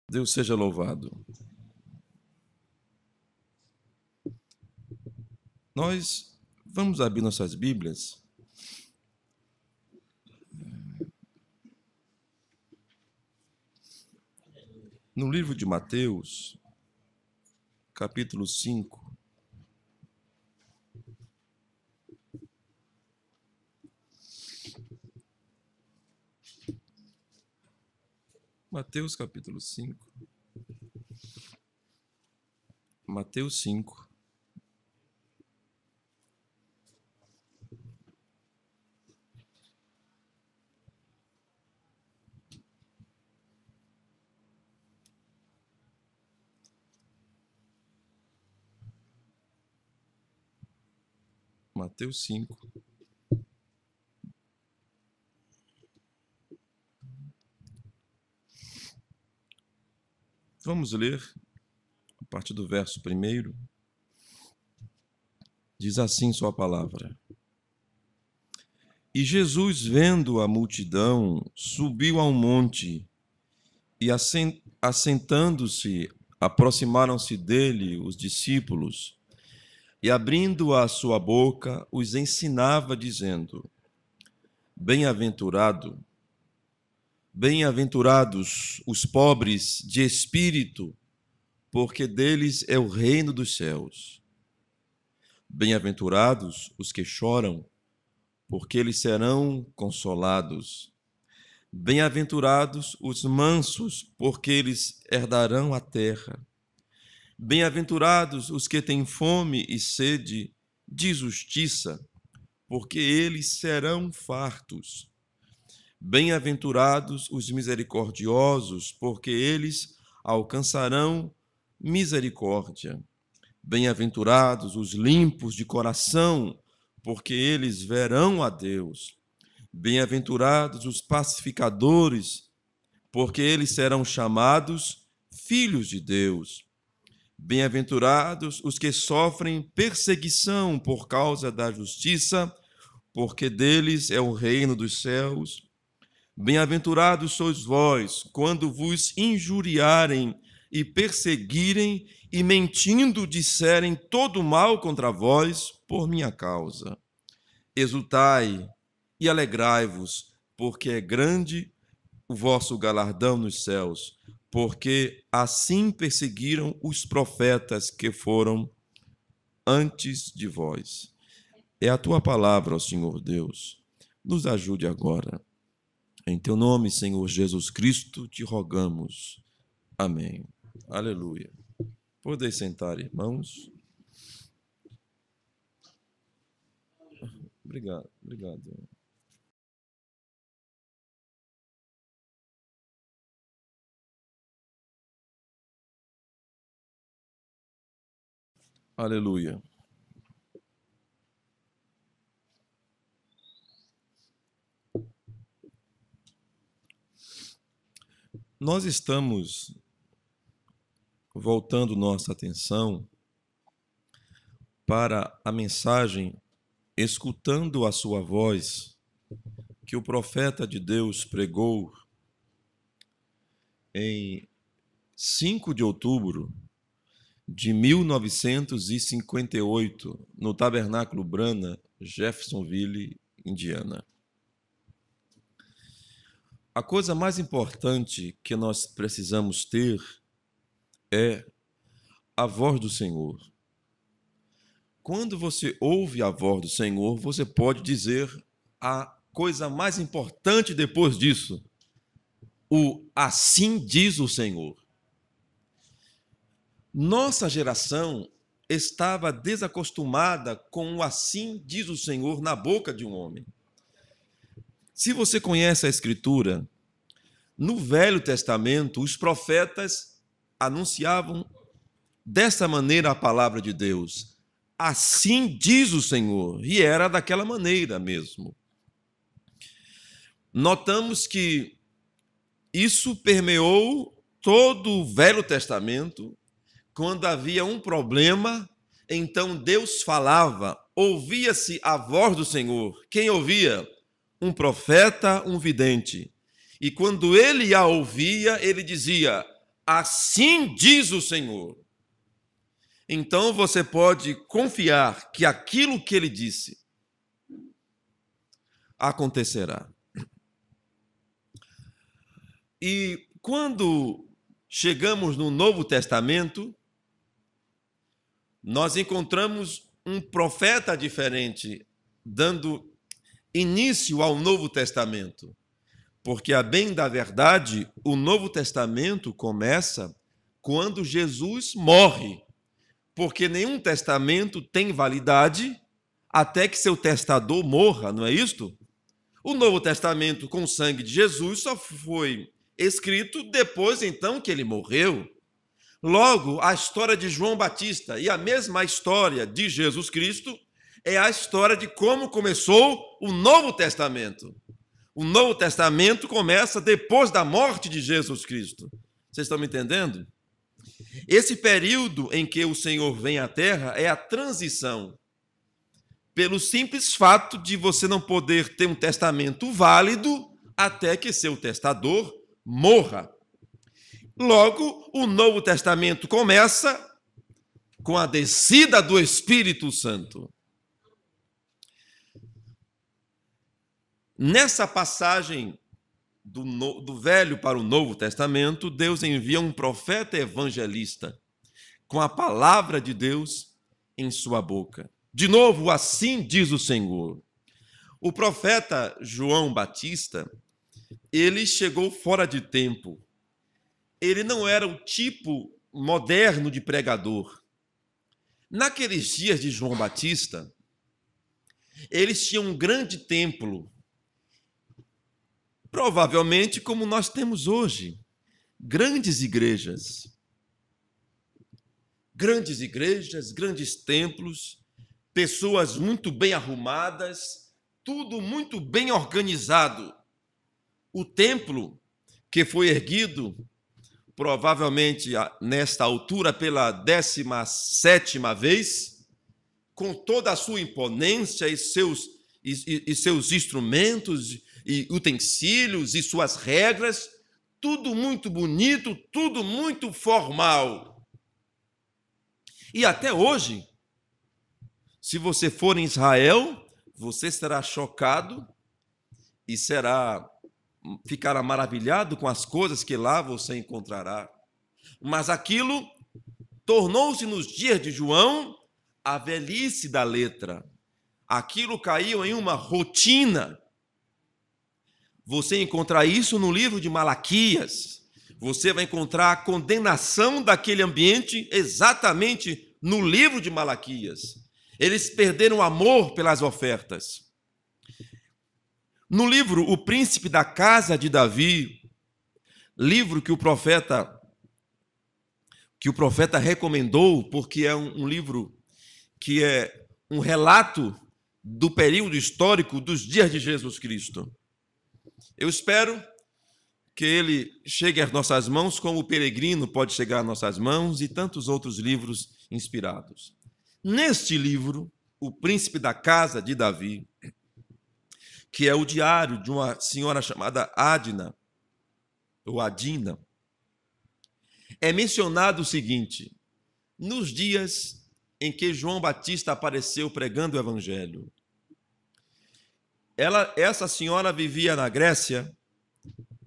Deus seja louvado. Nós vamos abrir nossas Bíblias no livro de Mateus, capítulo 5. Mateus, capítulo 5. Mateus 5. Mateus 5. Vamos ler a partir do verso 1. Diz assim sua palavra. E Jesus, vendo a multidão, subiu a um monte, e assentando-se, aproximaram-se dele os discípulos, e abrindo a sua boca, os ensinava, dizendo: Bem-aventurados os pobres de espírito, porque deles é o reino dos céus. Bem-aventurados os que choram, porque eles serão consolados. Bem-aventurados os mansos, porque eles herdarão a terra. Bem-aventurados os que têm fome e sede de justiça, porque eles serão fartos. Bem-aventurados os misericordiosos, porque eles alcançarão misericórdia. Bem-aventurados os limpos de coração, porque eles verão a Deus. Bem-aventurados os pacificadores, porque eles serão chamados filhos de Deus. Bem-aventurados os que sofrem perseguição por causa da justiça, porque deles é o reino dos céus. Bem-aventurados sois vós, quando vos injuriarem e perseguirem e mentindo disserem todo mal contra vós por minha causa. Exultai e alegrai-vos, porque é grande o vosso galardão nos céus, porque assim perseguiram os profetas que foram antes de vós. É a tua palavra, ó Senhor Deus. Nos ajude agora. Em teu nome, Senhor Jesus Cristo, te rogamos. Amém. Aleluia. Podeis sentar, irmãos. Obrigado. Aleluia. Nós estamos voltando nossa atenção para a mensagem Escutando a Sua Voz, que o profeta de Deus pregou em 5 de outubro de 1958, no Tabernáculo Brana, Jeffersonville, Indiana. A coisa mais importante que nós precisamos ter é a voz do Senhor. Quando você ouve a voz do Senhor, você pode dizer a coisa mais importante depois disso: o assim diz o Senhor. Nossa geração estava desacostumada com o assim diz o Senhor na boca de um homem. Se você conhece a Escritura, no Velho Testamento, os profetas anunciavam dessa maneira a palavra de Deus. Assim diz o Senhor, e era daquela maneira mesmo. Notamos que isso permeou todo o Velho Testamento. Quando havia um problema, então Deus falava, ouvia-se a voz do Senhor. Quem ouvia? Um profeta, um vidente. E quando ele a ouvia, ele dizia: assim diz o Senhor. Então você pode confiar que aquilo que ele disse acontecerá. E quando chegamos no Novo Testamento, nós encontramos um profeta diferente, dando início ao Novo Testamento. Porque, a bem da verdade, o Novo Testamento começa quando Jesus morre. Porque nenhum testamento tem validade até que seu testador morra, não é isto? O Novo Testamento com o sangue de Jesus só foi escrito depois, então, que ele morreu. Logo, a história de João Batista e a mesma história de Jesus Cristo é a história de como começou o Novo Testamento. O Novo Testamento começa depois da morte de Jesus Cristo. Vocês estão me entendendo? Esse período em que o Senhor vem à Terra é a transição. Pelo simples fato de você não poder ter um testamento válido até que seu testador morra. Logo, o Novo Testamento começa com a descida do Espírito Santo. Nessa passagem do Velho para o Novo Testamento, Deus envia um profeta evangelista com a palavra de Deus em sua boca. De novo, assim diz o Senhor. O profeta João Batista, ele chegou fora de tempo. Ele não era o tipo moderno de pregador. Naqueles dias de João Batista, eles tinham um grande templo, provavelmente como nós temos hoje, grandes igrejas, grandes templos, pessoas muito bem arrumadas, tudo muito bem organizado. O templo que foi erguido, provavelmente nesta altura pela 17ª vez, com toda a sua imponência e seus instrumentos e utensílios e suas regras, tudo muito bonito, tudo muito formal. E até hoje, se você for em Israel, você será chocado e ficará maravilhado com as coisas que lá você encontrará. Mas aquilo tornou-se nos dias de João a velhice da letra. Aquilo caiu em uma rotina. Você encontra isso no livro de Malaquias. Você vai encontrar a condenação daquele ambiente exatamente no livro de Malaquias. Eles perderam o amor pelas ofertas. No livro O Príncipe da Casa de Davi, livro que o profeta recomendou, porque é um livro que é um relato do período histórico dos dias de Jesus Cristo. Eu espero que ele chegue às nossas mãos como o Peregrino pode chegar às nossas mãos e tantos outros livros inspirados. Neste livro, O Príncipe da Casa de Davi, que é o diário de uma senhora chamada Adina, ou Adina, é mencionado o seguinte: nos dias em que João Batista apareceu pregando o Evangelho, essa senhora vivia na Grécia,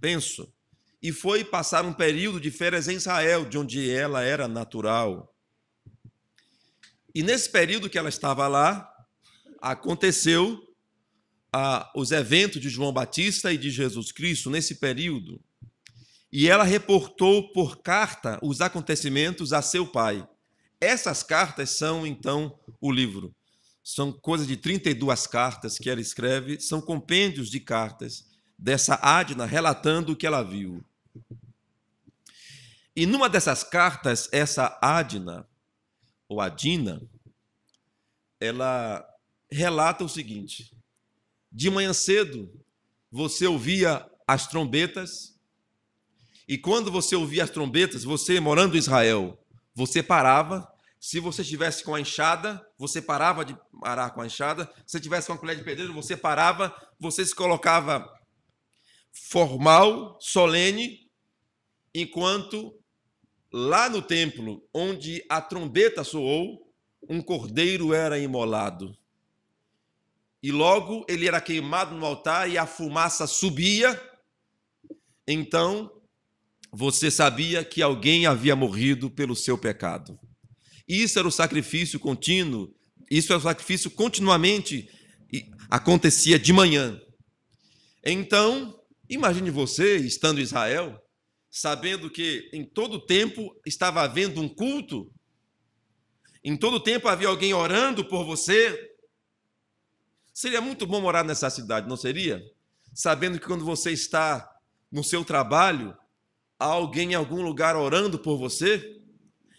penso, e foi passar um período de férias em Israel, de onde ela era natural. E nesse período que ela estava lá, aconteceu os eventos de João Batista e de Jesus Cristo nesse período. E ela reportou por carta os acontecimentos a seu pai. Essas cartas são, então, o livro. São coisas de 32 cartas que ela escreve, são compêndios de cartas dessa Adina relatando o que ela viu. E numa dessas cartas, essa Adina, ou Adina, ela relata o seguinte: de manhã cedo, você ouvia as trombetas, e quando você ouvia as trombetas, você, morando em Israel, você parava. Se você estivesse com a enxada, você parava de arar com a enxada. Se você tivesse com a colher de pedreiro, você parava, você se colocava formal, solene, enquanto lá no templo, onde a trombeta soou, um cordeiro era imolado. E logo ele era queimado no altar e a fumaça subia. Então você sabia que alguém havia morrido pelo seu pecado. Isso era o sacrifício contínuo, isso era o sacrifício continuamente acontecia de manhã. Então, imagine você estando em Israel, sabendo que em todo tempo estava havendo um culto, em todo tempo havia alguém orando por você. Seria muito bom morar nessa cidade, não seria? Sabendo que quando você está no seu trabalho, há alguém em algum lugar orando por você,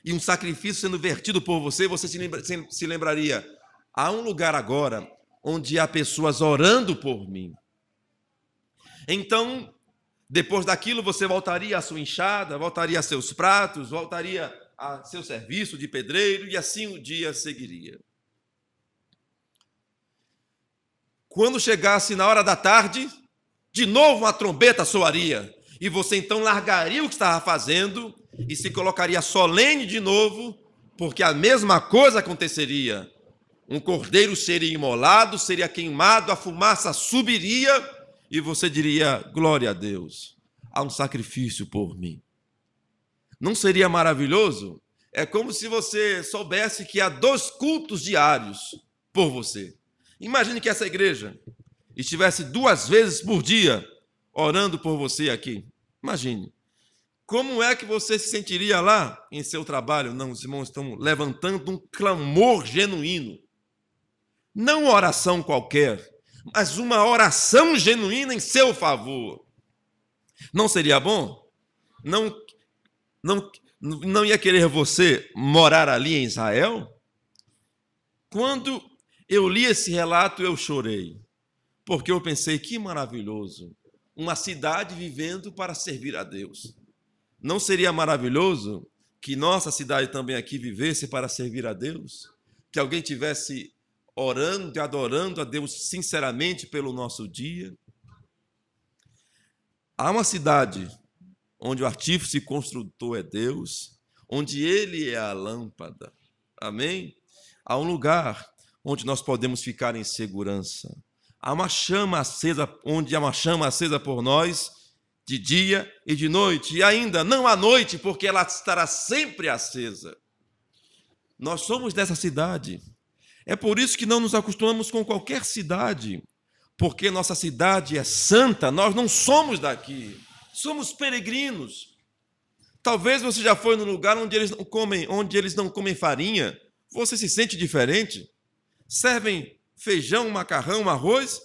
e um sacrifício sendo vertido por você, você se lembraria, há um lugar agora onde há pessoas orando por mim. Então, depois daquilo, você voltaria à sua enxada, voltaria a seus pratos, voltaria a seu serviço de pedreiro, e assim o dia seguiria. Quando chegasse na hora da tarde, de novo uma trombeta soaria, e você então largaria o que estava fazendo e se colocaria solene de novo, porque a mesma coisa aconteceria. Um cordeiro seria imolado, seria queimado, a fumaça subiria, e você diria, glória a Deus, há um sacrifício por mim. Não seria maravilhoso? É como se você soubesse que há 2 cultos diários por você. Imagine que essa igreja estivesse 2 vezes por dia orando por você aqui. Imagine. Como é que você se sentiria lá em seu trabalho? Não, os irmãos estão levantando um clamor genuíno. Não uma oração qualquer, mas uma oração genuína em seu favor. Não seria bom? Não ia querer você morar ali em Israel? Quando eu li esse relato, eu chorei, porque eu pensei, que maravilhoso, uma cidade vivendo para servir a Deus. Não seria maravilhoso que nossa cidade também aqui vivesse para servir a Deus? Que alguém tivesse orando e adorando a Deus sinceramente pelo nosso dia? Há uma cidade onde o artífice construtor é Deus, onde Ele é a lâmpada. Amém? Há um lugar onde nós podemos ficar em segurança. Há uma chama acesa, onde há uma chama acesa por nós, de dia e de noite, e ainda não à noite, porque ela estará sempre acesa. Nós somos dessa cidade. É por isso que não nos acostumamos com qualquer cidade, porque nossa cidade é santa, nós não somos daqui, somos peregrinos. Talvez você já foi num lugar onde eles não comem farinha, você se sente diferente. Servem feijão, macarrão, arroz,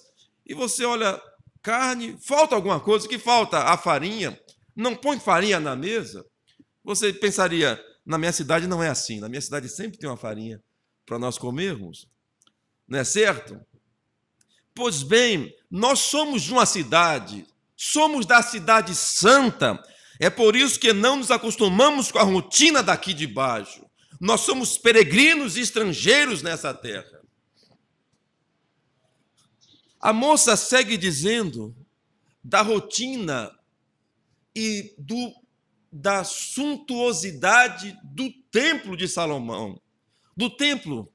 e você olha carne, falta alguma coisa, o que falta? A farinha, não põe farinha na mesa. Você pensaria, na minha cidade não é assim, na minha cidade sempre tem uma farinha para nós comermos, não é certo? Pois bem, nós somos de uma cidade, somos da cidade santa, é por isso que não nos acostumamos com a rotina daqui de baixo. Nós somos peregrinos e estrangeiros nessa terra. A moça segue dizendo da rotina e da suntuosidade do templo de Salomão, do templo.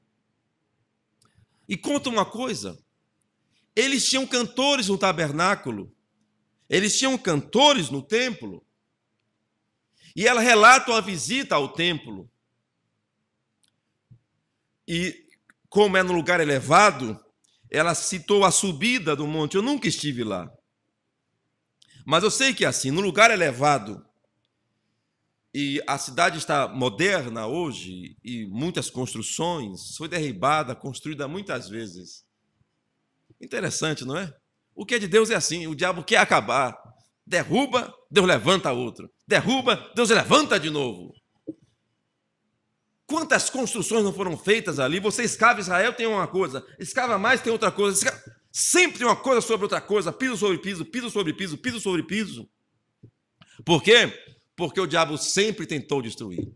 E conta uma coisa, eles tinham cantores no tabernáculo, eles tinham cantores no templo, e ela relata uma visita ao templo. E como é no lugar elevado, ela citou a subida do monte. Eu nunca estive lá, mas eu sei que é assim, no lugar elevado, e a cidade está moderna hoje, e muitas construções, foi derribada, construída muitas vezes. Interessante, não é? O que é de Deus é assim, o diabo quer acabar, derruba, Deus levanta outro, derruba, Deus levanta de novo. Quantas construções não foram feitas ali? Você escava Israel, tem uma coisa, escava mais, tem outra coisa, sempre uma coisa sobre outra coisa, piso sobre piso, piso sobre piso, piso sobre piso. Por quê? Porque o diabo sempre tentou destruir.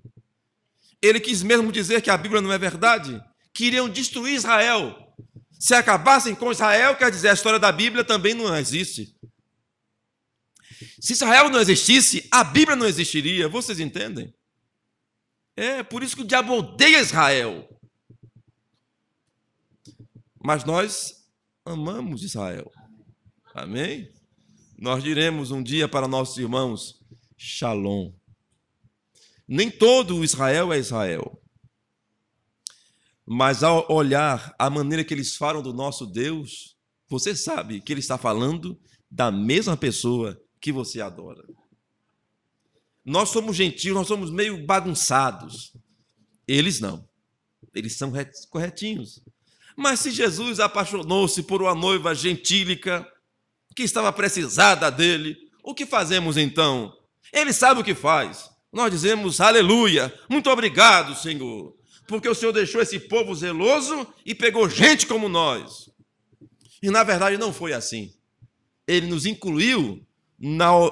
Ele quis mesmo dizer que a Bíblia não é verdade, queriam destruir Israel. Se acabassem com Israel, quer dizer, a história da Bíblia também não existe. Se Israel não existisse, a Bíblia não existiria, vocês entendem? É por isso que o diabo odeia Israel. Mas nós amamos Israel. Amém? Nós diremos um dia para nossos irmãos, Shalom. Nem todo o Israel é Israel. Mas ao olhar a maneira que eles falam do nosso Deus, você sabe que ele está falando da mesma pessoa que você adora. Nós somos gentios, nós somos meio bagunçados. Eles não. Eles são corretinhos. Mas se Jesus apaixonou-se por uma noiva gentílica que estava precisada dele, o que fazemos então? Ele sabe o que faz. Nós dizemos, aleluia, muito obrigado, Senhor, porque o Senhor deixou esse povo zeloso e pegou gente como nós. E na verdade não foi assim. Ele nos incluiu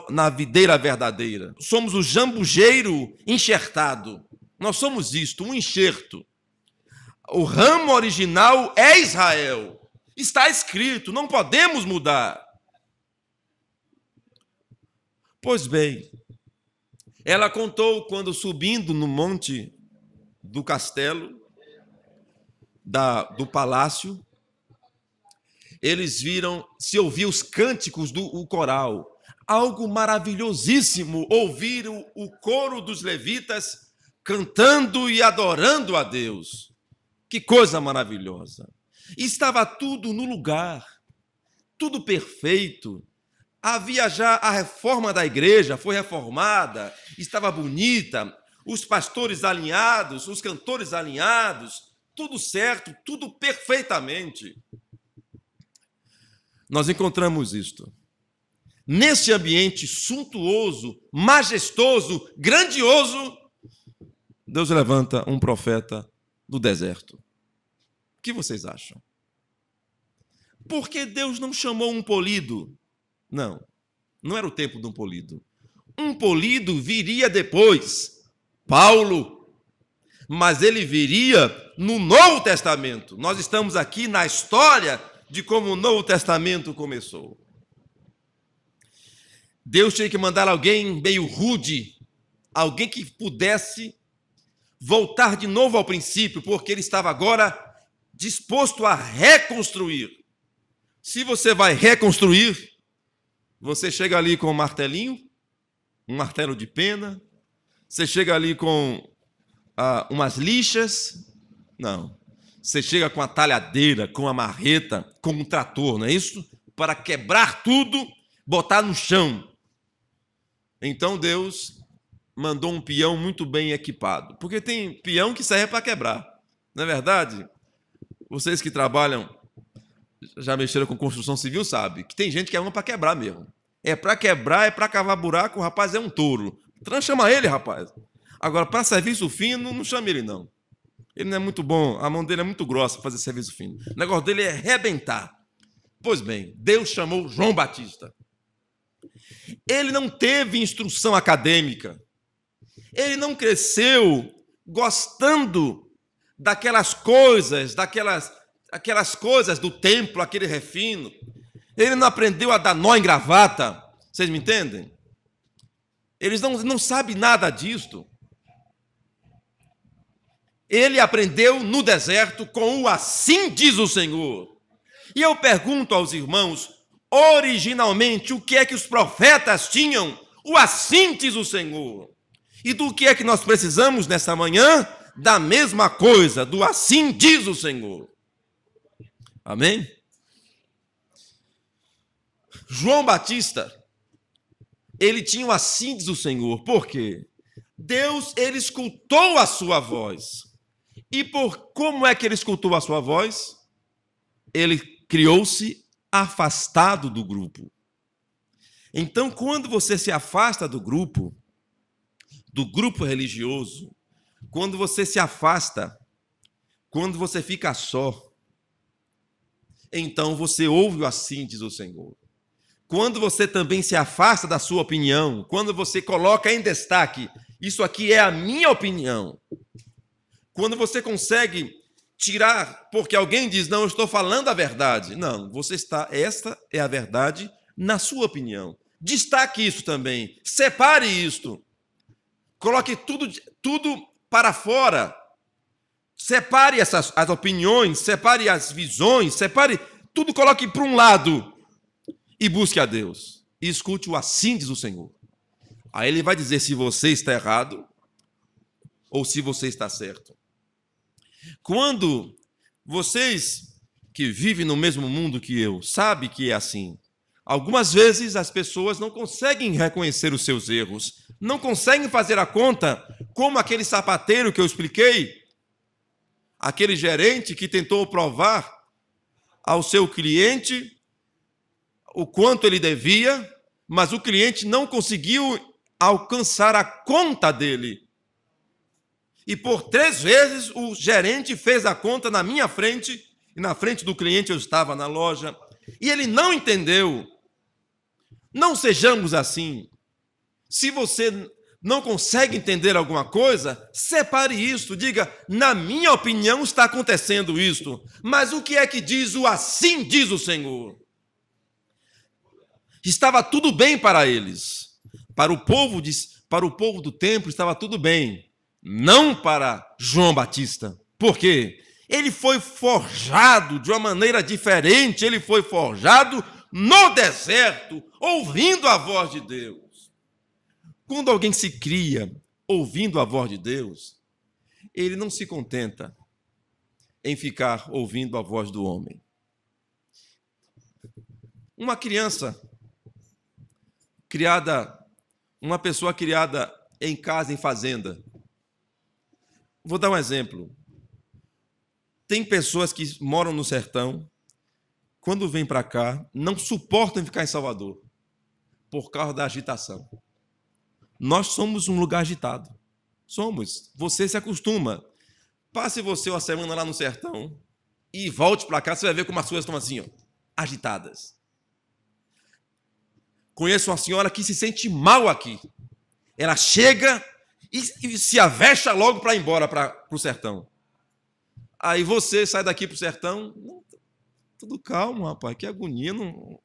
na videira verdadeira. Somos o jambujeiro enxertado. Nós somos isto, um enxerto. O ramo original é Israel. Está escrito, não podemos mudar. Pois bem, ela contou quando subindo no monte do castelo, do palácio, eles viram, se ouviam os cânticos do coral. Algo maravilhosíssimo, ouvir o coro dos levitas cantando e adorando a Deus. Que coisa maravilhosa. Estava tudo no lugar, tudo perfeito. Havia já a reforma da igreja, foi reformada, estava bonita, os pastores alinhados, os cantores alinhados, tudo certo, tudo perfeitamente. Nós encontramos isto. Nesse ambiente suntuoso, majestoso, grandioso, Deus levanta um profeta do deserto. O que vocês acham? Por que Deus não chamou um polido? Não, não era o tempo de um polido. Um polido viria depois, Paulo, mas ele viria no Novo Testamento. Nós estamos aqui na história de como o Novo Testamento começou. Deus tinha que mandar alguém meio rude, alguém que pudesse voltar de novo ao princípio, porque ele estava agora disposto a reconstruir. Se você vai reconstruir, você chega ali com um martelinho, um martelo de pena, você chega ali com umas lixas, não. Você chega com a talhadeira, com a marreta, com um trator, não é isso? Para quebrar tudo, botar no chão. Então Deus mandou um peão muito bem equipado, porque tem peão que serve para quebrar, não é verdade? Vocês que trabalham, já mexeram com construção civil, sabem que tem gente que é uma para quebrar mesmo. É para quebrar, é para cavar buraco, o rapaz é um touro. Chama ele, rapaz. Agora, para serviço fino, não chama ele, não. Ele não é muito bom, a mão dele é muito grossa para fazer serviço fino. O negócio dele é arrebentar. Pois bem, Deus chamou João Batista. Ele não teve instrução acadêmica. Ele não cresceu gostando daquelas coisas, aquelas coisas do templo, aquele refino. Ele não aprendeu a dar nó em gravata. Vocês me entendem? Eles não sabem nada disto. Ele aprendeu no deserto com o assim diz o Senhor. E eu pergunto aos irmãos, originalmente, o que é que os profetas tinham? O assim diz o Senhor. E do que é que nós precisamos nessa manhã? Da mesma coisa, do assim diz o Senhor. Amém? João Batista, ele tinha o assim diz o Senhor. Por quê? Deus, ele escutou a sua voz. E como é que ele escutou a sua voz? Ele criou-se afastado do grupo. Então, quando você se afasta do grupo religioso, quando você se afasta, quando você fica só, então você ouve o assim diz o Senhor. Quando você também se afasta da sua opinião, quando você coloca em destaque, isso aqui é a minha opinião, quando você consegue tirar, porque alguém diz, não, eu estou falando a verdade. Não, esta é a verdade na sua opinião. Destaque isso também, separe isto. Coloque tudo para fora. Separe as opiniões, separe as visões, separe tudo, coloque para um lado e busque a Deus. E escute o assim diz o Senhor. Aí ele vai dizer se você está errado ou se você está certo. Quando vocês que vivem no mesmo mundo que eu sabem que é assim, algumas vezes as pessoas não conseguem reconhecer os seus erros, não conseguem fazer a conta, como aquele sapateiro que eu expliquei, aquele gerente que tentou provar ao seu cliente o quanto ele devia, mas o cliente não conseguiu alcançar a conta dele. E por 3 vezes o gerente fez a conta na minha frente, e na frente do cliente eu estava na loja, e ele não entendeu. Não sejamos assim. Se você não consegue entender alguma coisa, separe isso, diga, na minha opinião está acontecendo isto, mas o que é que diz o assim diz o Senhor? Estava tudo bem para eles. Para o povo do templo estava tudo bem, não para João Batista. Por quê? Ele foi forjado de uma maneira diferente, ele foi forjado no deserto, ouvindo a voz de Deus. Quando alguém se cria ouvindo a voz de Deus, ele não se contenta em ficar ouvindo a voz do homem. Uma criança uma pessoa criada em casa, em fazenda. Vou dar um exemplo. Tem pessoas que moram no sertão, quando vêm para cá, não suportam ficar em Salvador, por causa da agitação. Nós somos um lugar agitado. Somos. Você se acostuma. Passe você uma semana lá no sertão e volte para cá, você vai ver como as coisas estão assim, ó, agitadas. Conheço uma senhora que se sente mal aqui. Ela chega e se avexa logo para ir embora para o sertão. Aí você sai daqui para o sertão, tudo calmo, rapaz, que agonia, não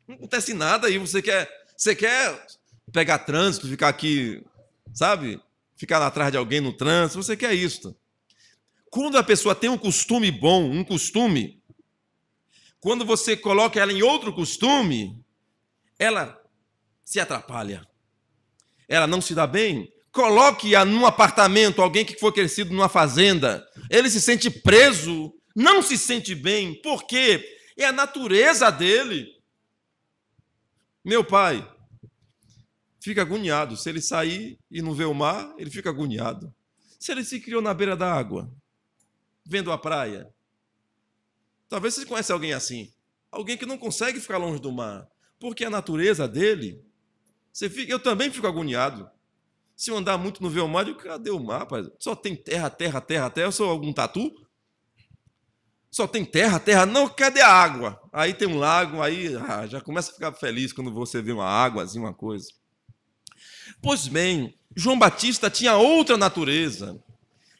acontece nada aí, você quer pegar trânsito, ficar aqui, sabe? Ficar atrás de alguém no trânsito, você quer isso. Quando a pessoa tem um costume bom, quando você coloca ela em outro costume, ela se atrapalha. Ela não se dá bem. Coloque-a num apartamento, alguém que foi crescido numa fazenda. Ele se sente preso, não se sente bem. Por quê? É a natureza dele. Meu pai fica agoniado. Se ele sair e não ver o mar, ele fica agoniado. Se ele se criou na beira da água, vendo a praia. Talvez você conheça alguém assim. Alguém que não consegue ficar longe do mar. Porque a natureza dele, eu também fico agoniado. Se eu andar muito no ver o mar, eu digo, cadê o mar, rapaz? Só tem terra, terra, terra, terra. Eu sou algum tatu? Só tem terra, terra. Não, cadê a água? Aí tem um lago, aí já começa a ficar feliz quando você vê uma água, assim, uma coisa. Pois bem, João Batista tinha outra natureza.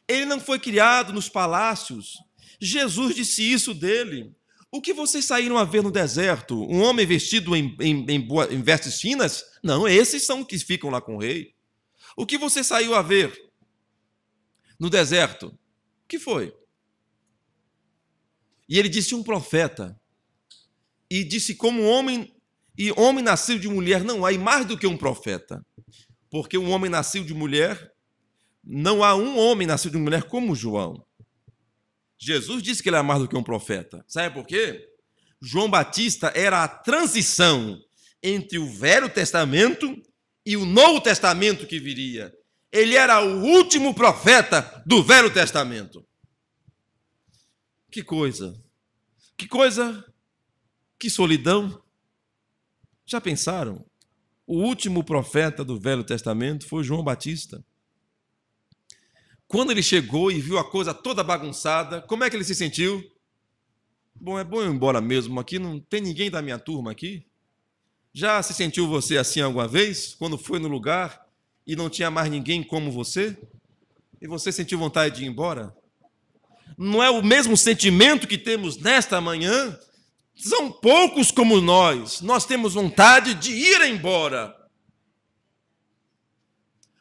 Ele não foi criado nos palácios. Jesus disse isso dele. O que vocês saíram a ver no deserto? Um homem vestido em vestes finas? Não, esses são os que ficam lá com o rei. O que você saiu a ver no deserto? O que foi? E ele disse um profeta. E disse como homem, e homem nascido de mulher não há, e mais do que um profeta. Porque um homem nascido de mulher, não há um homem nascido de mulher como João. Jesus disse que ele é mais do que um profeta. Sabe por quê? João Batista era a transição entre o Velho Testamento e o Novo Testamento que viria. Ele era o último profeta do Velho Testamento. Que coisa! Que coisa! Que solidão! Já pensaram? O último profeta do Velho Testamento foi João Batista. Quando ele chegou e viu a coisa toda bagunçada, como é que ele se sentiu? Bom, é bom eu ir embora mesmo, aqui não tem ninguém da minha turma aqui. Já se sentiu você assim alguma vez, quando foi no lugar e não tinha mais ninguém como você? E você sentiu vontade de ir embora? Não é o mesmo sentimento que temos nesta manhã? São poucos como nós temos vontade de ir embora.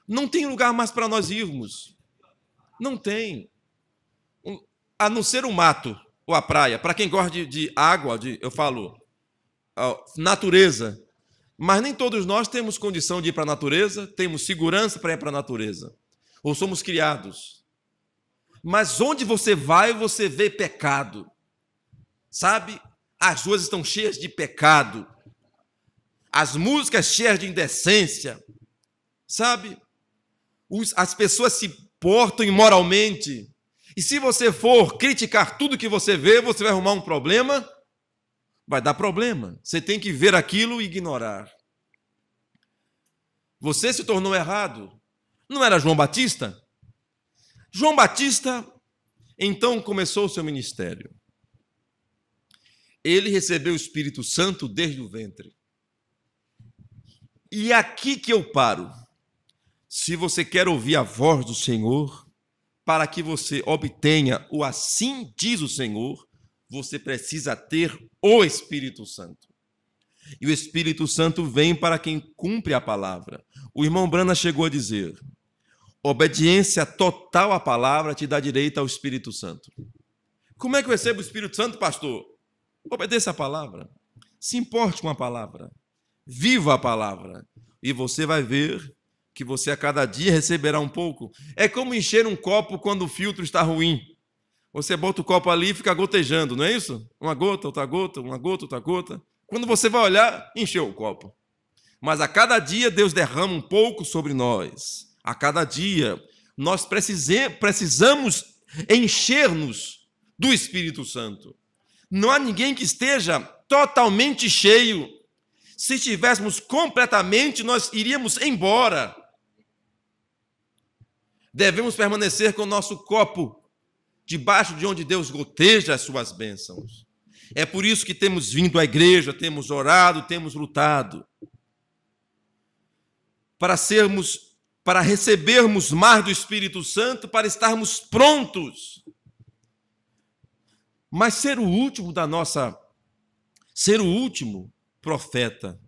Não tem lugar mais para nós irmos. Não tem. A não ser o mato ou a praia. Para quem gosta de água, eu falo, natureza. Mas nem todos nós temos condição de ir para a natureza, temos segurança para ir para a natureza. Ou somos criados. Mas onde você vai, você vê pecado. Sabe? As ruas estão cheias de pecado. As músicas cheias de indecência. Sabe? As pessoas se portam imoralmente. E se você for criticar tudo que você vê, você vai arrumar um problema. Vai dar problema. Você tem que ver aquilo e ignorar. Você se tornou errado. Não era João Batista? João Batista, então, começou o seu ministério. Ele recebeu o Espírito Santo desde o ventre. E é aqui que eu paro. Se você quer ouvir a voz do Senhor, para que você obtenha o assim diz o Senhor, você precisa ter o Espírito Santo. E o Espírito Santo vem para quem cumpre a palavra. O irmão Brana chegou a dizer: obediência total à palavra te dá direito ao Espírito Santo. Como é que eu recebo o Espírito Santo, pastor? Obedeça a palavra. Se importe com a palavra. Viva a palavra. E você vai ver que você a cada dia receberá um pouco. É como encher um copo quando o filtro está ruim. Você bota o copo ali e fica gotejando, não é isso? Uma gota, outra gota, uma gota, outra gota. Quando você vai olhar, encheu o copo. Mas a cada dia Deus derrama um pouco sobre nós. A cada dia nós precisamos encher-nos do Espírito Santo. Não há ninguém que esteja totalmente cheio. Se estivéssemos completamente, nós iríamos embora. Devemos permanecer com o nosso copo debaixo de onde Deus goteja as suas bênçãos. É por isso que temos vindo à igreja, temos orado, temos lutado. Para recebermos mais do Espírito Santo, para estarmos prontos. Mas ser o último profeta,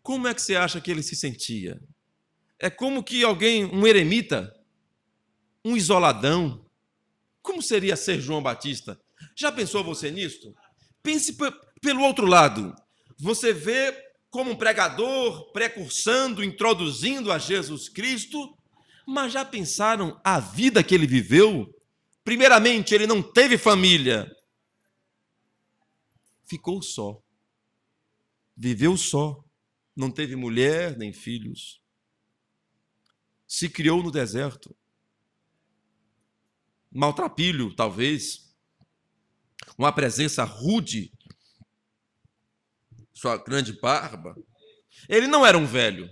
como é que você acha que ele se sentia? É como que um eremita, um isoladão. Como seria ser João Batista? Já pensou você nisso? Pense pelo outro lado. Você vê como um pregador precursando, introduzindo a Jesus Cristo, mas já pensaram a vida que ele viveu? Primeiramente, ele não teve família. Ficou só. Viveu só. Não teve mulher nem filhos. Se criou no deserto. Maltrapilho, talvez. Uma presença rude. Sua grande barba. Ele não era um velho.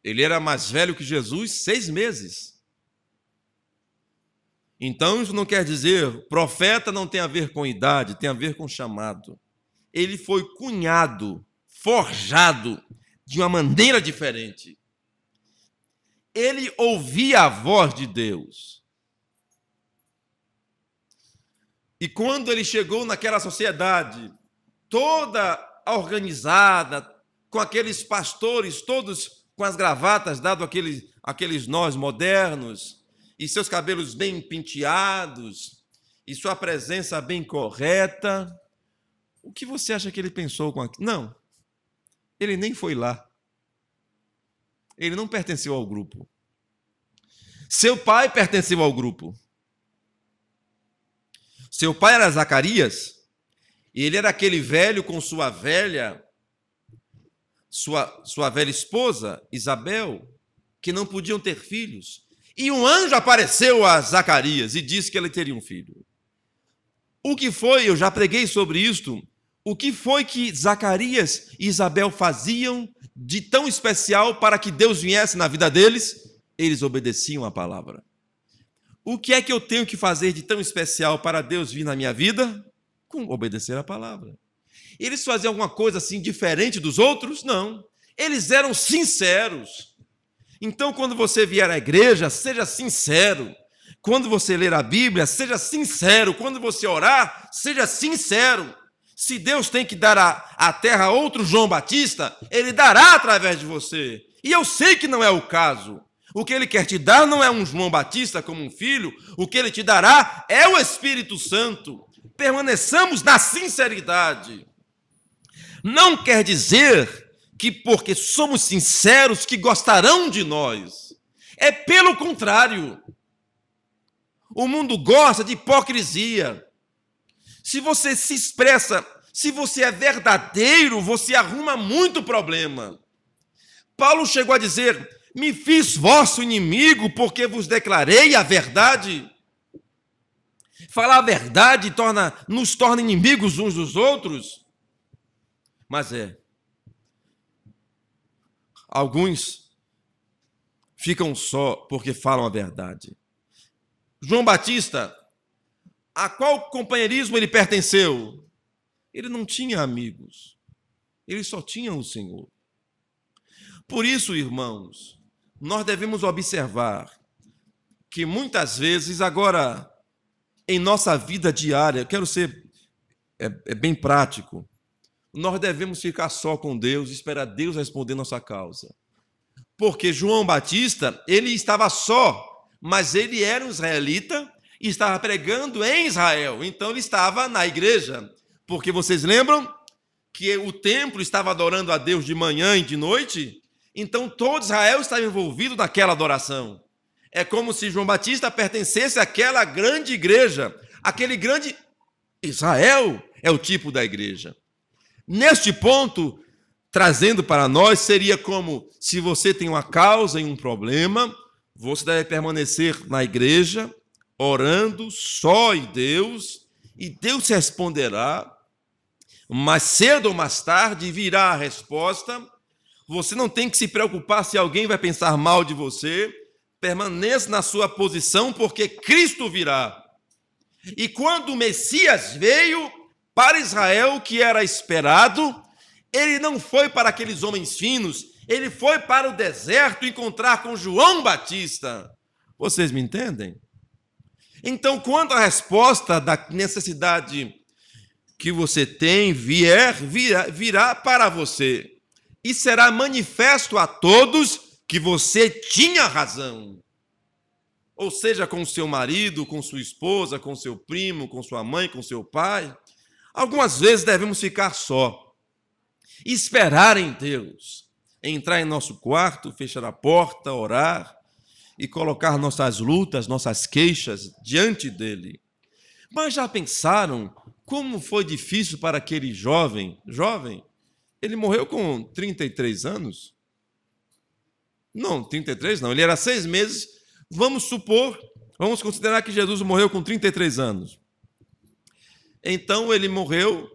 Ele era mais velho que Jesus 6 meses. Então, isso não quer dizer, profeta não tem a ver com idade, tem a ver com chamado. Ele foi cunhado, forjado de uma maneira diferente. Ele ouvia a voz de Deus. E quando ele chegou naquela sociedade toda organizada, com aqueles pastores todos com as gravatas, dado aqueles nós modernos, e seus cabelos bem penteados, e sua presença bem correta, o que você acha que ele pensou com aquilo? Não, ele nem foi lá. Ele não pertenceu ao grupo. Seu pai pertenceu ao grupo. Seu pai era Zacarias, e ele era aquele velho com sua velha esposa, Isabel, que não podiam ter filhos. E um anjo apareceu a Zacarias e disse que ele teria um filho. O que foi, eu já preguei sobre isto, o que foi que Zacarias e Isabel faziam de tão especial para que Deus viesse na vida deles? Eles obedeciam a palavra. O que é que eu tenho que fazer de tão especial para Deus vir na minha vida? Com obedecer a palavra. Eles faziam alguma coisa assim diferente dos outros? Não. Eles eram sinceros. Então, quando você vier à igreja, seja sincero. Quando você ler a Bíblia, seja sincero. Quando você orar, seja sincero. Se Deus tem que dar à terra a outro João Batista, Ele dará através de você. E eu sei que não é o caso. O que ele quer te dar não é um João Batista como um filho, o que ele te dará é o Espírito Santo. Permaneçamos na sinceridade. Não quer dizer que porque somos sinceros que gostarão de nós. É pelo contrário. O mundo gosta de hipocrisia. Se você se expressa, se você é verdadeiro, você arruma muito problema. Paulo chegou a dizer: me fiz vosso inimigo porque vos declarei a verdade. Falar a verdade nos torna inimigos uns dos outros. Mas alguns ficam só porque falam a verdade. João Batista, a qual companheirismo ele pertenceu? Ele não tinha amigos. Ele só tinha o Senhor. Por isso, irmãos, nós devemos observar que muitas vezes, agora, em nossa vida diária, eu quero ser bem prático, nós devemos ficar só com Deus e esperar Deus responder nossa causa. Porque João Batista, ele estava só, mas ele era um israelita e estava pregando em Israel. Então ele estava na igreja. Porque vocês lembram que o templo estava adorando a Deus de manhã e de noite? Então todo Israel estava envolvido naquela adoração. É como se João Batista pertencesse àquela grande igreja. Aquele grande Israel é o tipo da igreja. Neste ponto, trazendo para nós, seria como se você tem uma causa e um problema, você deve permanecer na igreja, orando só em Deus, e Deus responderá, mas cedo ou mais tarde virá a resposta. Você não tem que se preocupar se alguém vai pensar mal de você, permaneça na sua posição, porque Cristo virá. E quando o Messias veio para Israel, que era esperado, ele não foi para aqueles homens finos, ele foi para o deserto encontrar com João Batista. Vocês me entendem? Então, quando a resposta da necessidade que você tem virá para você, e será manifesto a todos que você tinha razão. Ou seja, com seu marido, com sua esposa, com seu primo, com sua mãe, com seu pai. Algumas vezes devemos ficar só, esperar em Deus, entrar em nosso quarto, fechar a porta, orar e colocar nossas lutas, nossas queixas diante dele. Mas já pensaram como foi difícil para aquele jovem? Ele morreu com 33 anos? Não, 33 não, ele era 6 meses. Vamos considerar que Jesus morreu com 33 anos. Então, ele morreu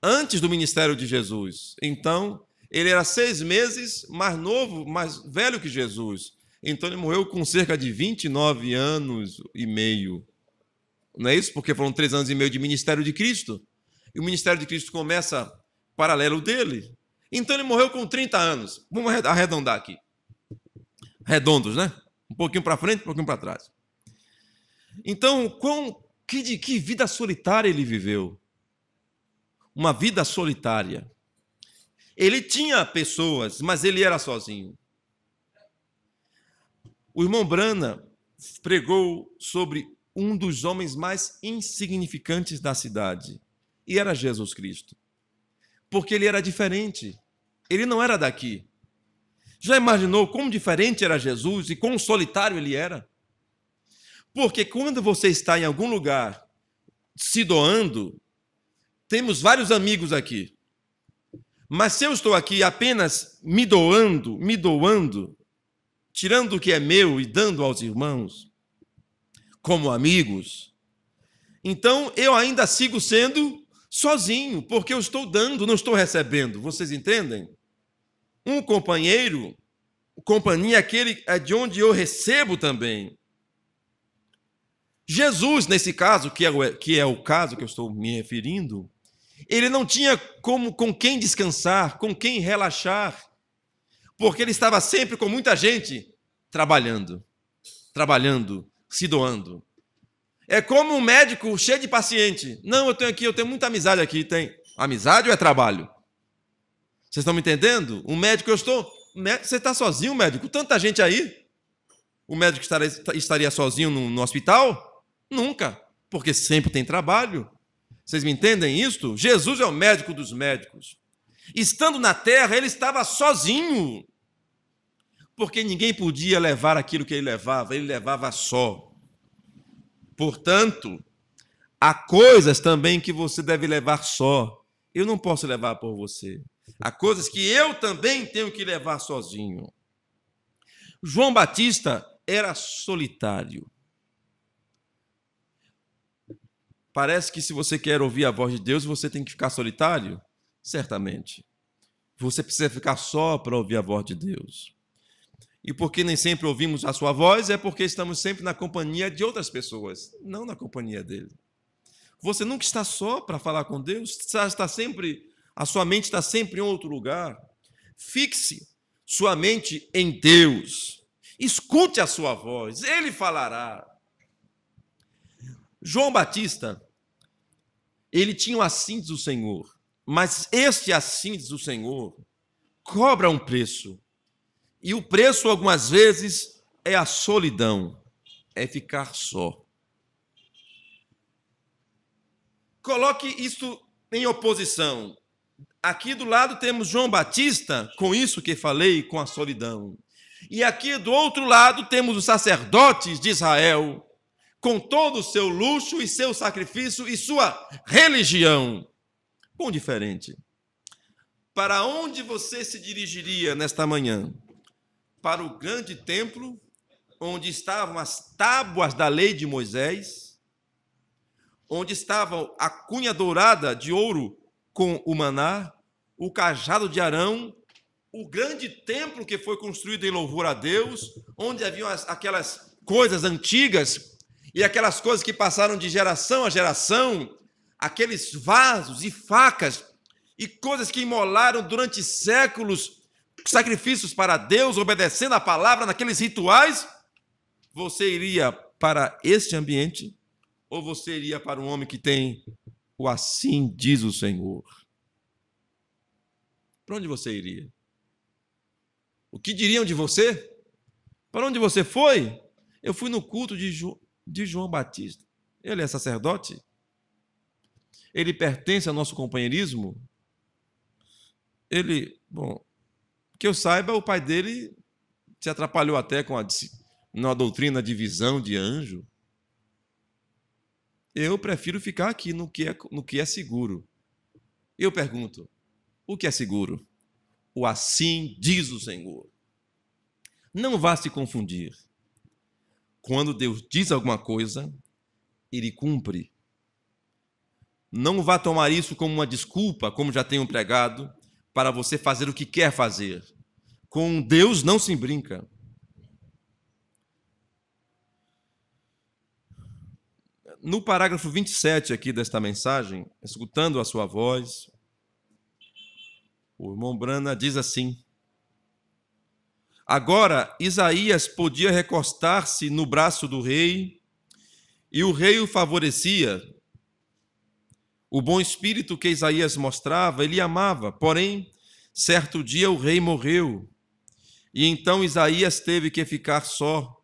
antes do ministério de Jesus. Então, ele era 6 meses mais novo, mais velho que Jesus. Então, ele morreu com cerca de 29 anos e meio. Não é isso? Porque foram 3 anos e meio de ministério de Cristo. E o ministério de Cristo começa paralelo dele. Então, ele morreu com 30 anos. Vamos arredondar aqui. Redondos, né? Um pouquinho para frente, um pouquinho para trás. Então, que vida solitária ele viveu. Uma vida solitária. Ele tinha pessoas, mas ele era sozinho. O irmão Brana pregou sobre um dos homens mais insignificantes da cidade. E era Jesus Cristo. Porque ele era diferente. Ele não era daqui. Já imaginou como diferente era Jesus e quão solitário ele era? Porque quando você está em algum lugar se doando, temos vários amigos aqui. Mas se eu estou aqui apenas me doando, tirando o que é meu e dando aos irmãos, como amigos, então eu ainda sigo sendo sozinho, porque eu estou dando, não estou recebendo. Vocês entendem? Um companheiro, companhia é de onde eu recebo também. Jesus, nesse caso, que é o caso que eu estou me referindo, ele não tinha com quem descansar, com quem relaxar, porque ele estava sempre com muita gente trabalhando, se doando. É como um médico cheio de paciente. Não, eu tenho muita amizade aqui. Tem amizade ou é trabalho? Vocês estão me entendendo? Um médico, eu estou Você está sozinho, médico? Tanta gente aí. O médico estaria sozinho no hospital? Nunca, porque sempre tem trabalho. Vocês me entendem isto? Jesus é o médico dos médicos. Estando na terra, ele estava sozinho, porque ninguém podia levar aquilo que ele levava só. Portanto, há coisas também que você deve levar só. Eu não posso levar por você. Há coisas que eu também tenho que levar sozinho. João Batista era solitário. Parece que se você quer ouvir a voz de Deus, você tem que ficar solitário? Certamente. Você precisa ficar só para ouvir a voz de Deus. E porque nem sempre ouvimos a sua voz, é porque estamos sempre na companhia de outras pessoas, não na companhia dele. Você nunca está só para falar com Deus, a sua mente está sempre em outro lugar. Fixe sua mente em Deus. Escute a sua voz, ele falará. João Batista, ele tinha o assim diz o Senhor, mas este assim diz o Senhor cobra um preço. E o preço, algumas vezes, é a solidão, é ficar só. Coloque isso em oposição. Aqui do lado temos João Batista, com isso que falei, com a solidão. E aqui do outro lado temos os sacerdotes de Israel, com todo o seu luxo e seu sacrifício e sua religião. Quão diferente. Para onde você se dirigiria nesta manhã? Para o grande templo, onde estavam as tábuas da lei de Moisés, onde estava a cunha dourada de ouro com o maná, o cajado de Arão, o grande templo que foi construído em louvor a Deus, onde haviam aquelas coisas antigas e aquelas coisas que passaram de geração a geração, aqueles vasos e facas e coisas que imolaram durante séculos, sacrifícios para Deus, obedecendo a palavra naqueles rituais. Você iria para este ambiente ou você iria para um homem que tem o assim diz o Senhor? Para onde você iria? O que diriam de você? Para onde você foi? Eu fui no culto de João Batista. Ele é sacerdote? Ele pertence ao nosso companheirismo? Que eu saiba, o pai dele se atrapalhou até com na doutrina de visão de anjo. Eu prefiro ficar aqui no que é seguro. Eu pergunto, o que é seguro? O assim diz o Senhor. Não vá se confundir. Quando Deus diz alguma coisa, Ele cumpre. Não vá tomar isso como uma desculpa, como já tenho pregado, para você fazer o que quer fazer. Com Deus não se brinca. No parágrafo 27 aqui desta mensagem, escutando a sua voz, o irmão Brana diz assim: agora Isaías podia recostar-se no braço do rei, e o rei o favorecia. O bom espírito que Isaías mostrava, ele amava, porém, certo dia o rei morreu, e então Isaías teve que ficar só.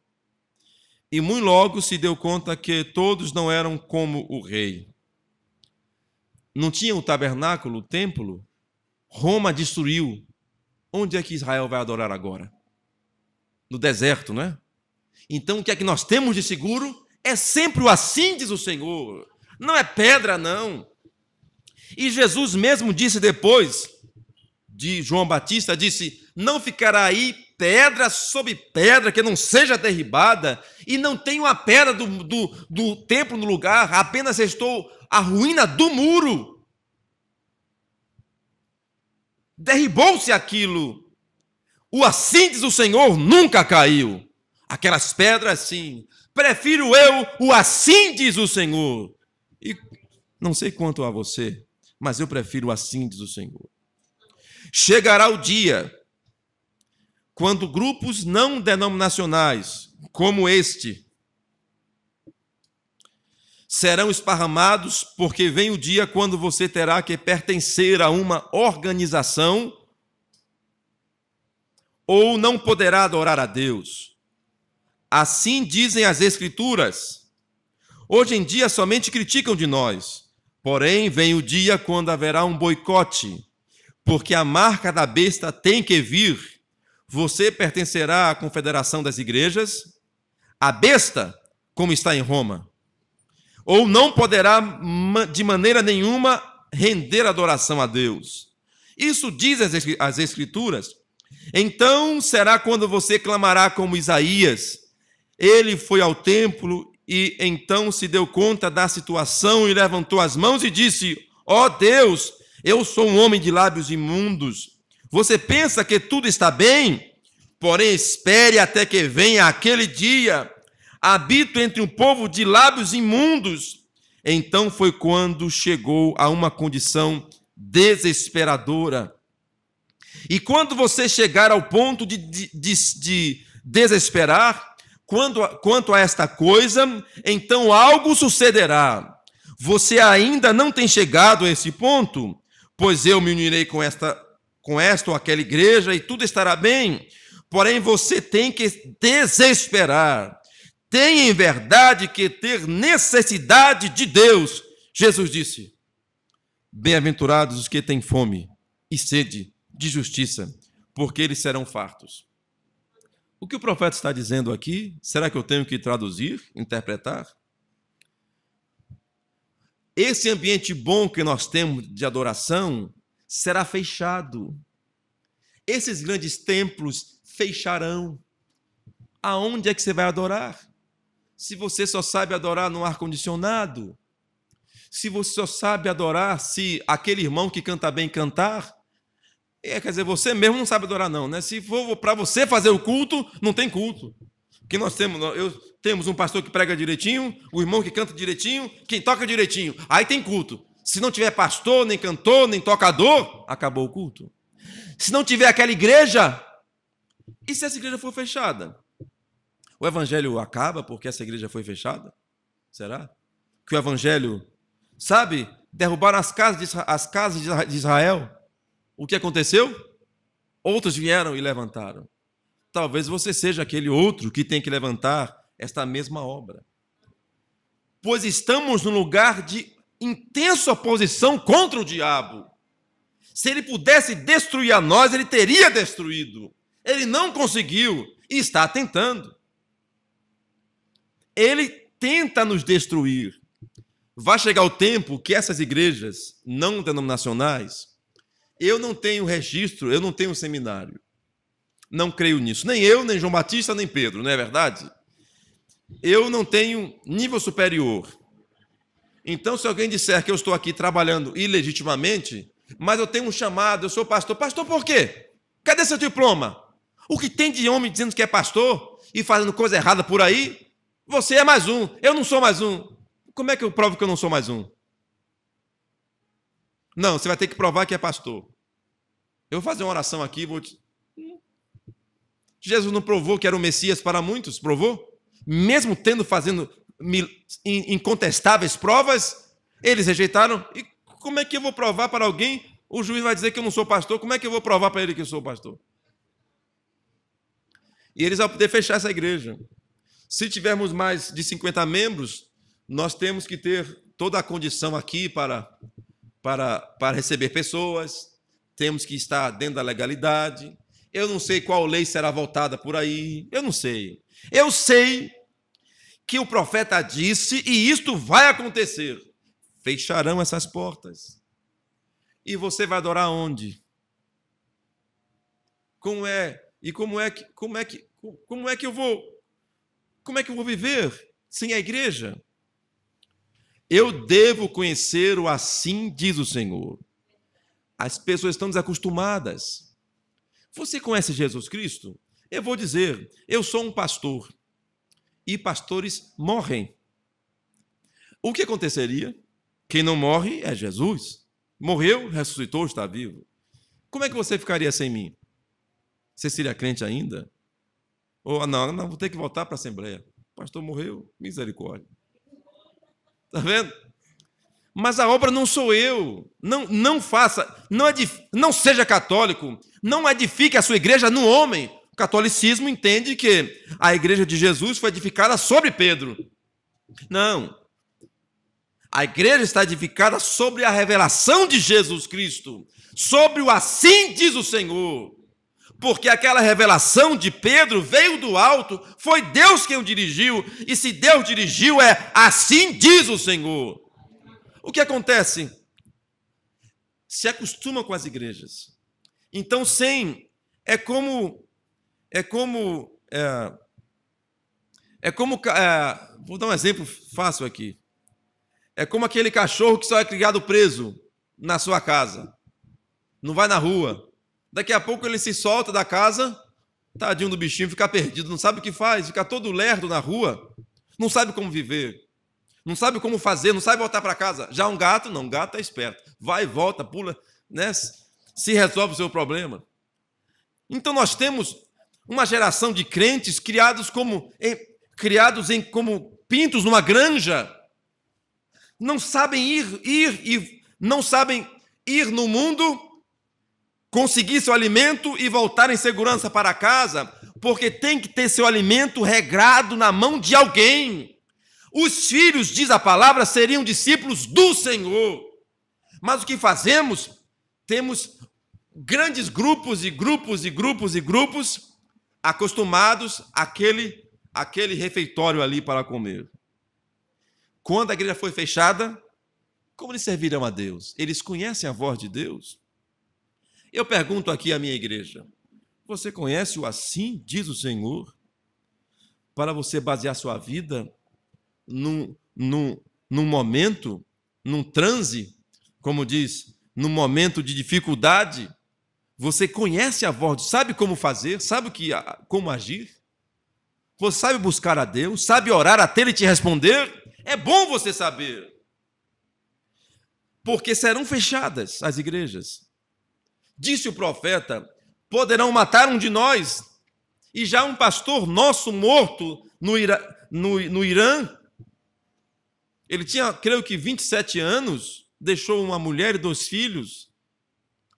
E muito logo se deu conta que todos não eram como o rei. Não tinha o tabernáculo, o templo? Roma destruiu. Onde é que Israel vai adorar agora? No deserto, não é? Então o que é que nós temos de seguro? É sempre o assim diz o Senhor. Não é pedra, não. E Jesus mesmo disse depois de João Batista, disse, não ficará aí pedra sobre pedra que não seja derribada, e não tem uma pedra do templo no lugar, apenas restou a ruína do muro. Derribou-se aquilo. O assim diz o Senhor nunca caiu. Aquelas pedras, sim. Prefiro eu o assim diz o Senhor. E não sei quanto a você, mas eu prefiro o assim diz o Senhor. Chegará o dia quando grupos não denominacionais, como este, serão esparramados, porque vem o dia quando você terá que pertencer a uma organização ou não poderá adorar a Deus. Assim dizem as Escrituras. Hoje em dia somente criticam de nós. Porém, vem o dia quando haverá um boicote, porque a marca da besta tem que vir. Você pertencerá à confederação das igrejas, a besta, como está em Roma. Ou não poderá de maneira nenhuma render adoração a Deus. Isso diz as Escrituras. Então será quando você clamará como Isaías. Ele foi ao templo e então se deu conta da situação e levantou as mãos e disse: ó Deus, eu sou um homem de lábios imundos. Você pensa que tudo está bem? Porém, espere até que venha aquele dia. Habito entre um povo de lábios imundos. Então foi quando chegou a uma condição desesperadora. E quando você chegar ao ponto de desesperar, quanto a esta coisa, então algo sucederá. Você ainda não tem chegado a esse ponto? Pois eu me unirei com esta ou aquela igreja e tudo estará bem. Porém, você tem que desesperar. Tem em verdade que ter necessidade de Deus. Jesus disse: bem-aventurados os que têm fome e sede de justiça, porque eles serão fartos. O que o profeta está dizendo aqui, será que eu tenho que traduzir, interpretar? Esse ambiente bom que nós temos de adoração será fechado. Esses grandes templos fecharão. Aonde é que você vai adorar? Se você só sabe adorar no ar-condicionado, se você só sabe adorar se aquele irmão que canta bem cantar, quer dizer, você mesmo não sabe adorar não, né? Se for para você fazer o culto, não tem culto. Porque temos um pastor que prega direitinho, o irmão que canta direitinho, quem toca direitinho, aí tem culto. Se não tiver pastor, nem cantor, nem tocador, acabou o culto. Se não tiver aquela igreja, e se essa igreja for fechada? O evangelho acaba porque essa igreja foi fechada? Será? Que o evangelho, sabe, derrubaram as casas de Israel. O que aconteceu? Outros vieram e levantaram. Talvez você seja aquele outro que tem que levantar esta mesma obra. Pois estamos num lugar de intensa oposição contra o diabo. Se ele pudesse destruir a nós, ele teria destruído. Ele não conseguiu e está tentando. Ele tenta nos destruir. Vai chegar o tempo que essas igrejas não denominacionais, eu não tenho registro, eu não tenho seminário. Não creio nisso. Nem eu, nem João Batista, nem Pedro, não é verdade? Eu não tenho nível superior. Então, se alguém disser que eu estou aqui trabalhando ilegitimamente, mas eu tenho um chamado, eu sou pastor. Pastor por quê? Cadê seu diploma? O que tem de homem dizendo que é pastor e fazendo coisa errada por aí? Você é mais um, eu não sou mais um. Como é que eu provo que eu não sou mais um? Não, você vai ter que provar que é pastor. Eu vou fazer uma oração aqui, Jesus não provou que era o Messias para muitos? Provou? Mesmo fazendo incontestáveis provas, eles rejeitaram. E como é que eu vou provar para alguém? O juiz vai dizer que eu não sou pastor. Como é que eu vou provar para ele que eu sou pastor? E eles vão poder fechar essa igreja. Se tivermos mais de 50 membros, nós temos que ter toda a condição aqui para receber pessoas, temos que estar dentro da legalidade. Eu não sei qual lei será votada por aí, eu não sei. Eu sei que o profeta disse, e isto vai acontecer: fecharão essas portas. E você vai adorar onde? Como é que eu vou viver sem a igreja? Eu devo conhecer o assim diz o Senhor. As pessoas estão desacostumadas. Você conhece Jesus Cristo? Eu vou dizer, eu sou um pastor. E pastores morrem. O que aconteceria? Quem não morre é Jesus. Morreu, ressuscitou, está vivo. Como é que você ficaria sem mim? Você seria crente ainda? Ou não, vou ter que voltar para a Assembleia. O pastor morreu, misericórdia. Está vendo? Mas a obra não sou eu. Não faça, não seja católico, não edifique a sua igreja no homem. O catolicismo entende que a igreja de Jesus foi edificada sobre Pedro. Não. A igreja está edificada sobre a revelação de Jesus Cristo, sobre o assim diz o Senhor. Porque aquela revelação de Pedro veio do alto, foi Deus quem o dirigiu, e se Deus dirigiu é assim diz o Senhor. O que acontece? Se acostuma com as igrejas. Então, vou dar um exemplo fácil aqui. É como aquele cachorro que só é criado preso na sua casa. Não vai na rua. Daqui a pouco ele se solta da casa, tadinho do bichinho, fica perdido, não sabe o que faz, fica todo lerdo na rua, não sabe como viver, não sabe como fazer, não sabe voltar para casa. Já um gato, não, um gato é esperto. Vai e volta, pula, né? Se resolve o seu problema. Então nós temos uma geração de crentes criados como pintos numa granja. Não sabem não sabem ir no mundo, conseguir seu alimento e voltar em segurança para casa, porque tem que ter seu alimento regrado na mão de alguém. Os filhos, diz a palavra, seriam discípulos do Senhor. Mas o que fazemos? Temos grandes grupos e grupos e grupos e grupos acostumados àquele refeitório ali para comer. Quando a igreja foi fechada, como eles servirão a Deus? Eles conhecem a voz de Deus? Eu pergunto aqui à minha igreja, você conhece o assim diz o Senhor? Para você basear sua vida num momento, num transe, como diz, num momento de dificuldade, você conhece a voz, sabe como fazer, sabe como agir? Você sabe buscar a Deus, sabe orar até Ele te responder? É bom você saber. Porque serão fechadas as igrejas. Disse o profeta, poderão matar um de nós. E já um pastor nosso morto no Irã, ele tinha, creio que 27 anos, deixou uma mulher e 2 filhos,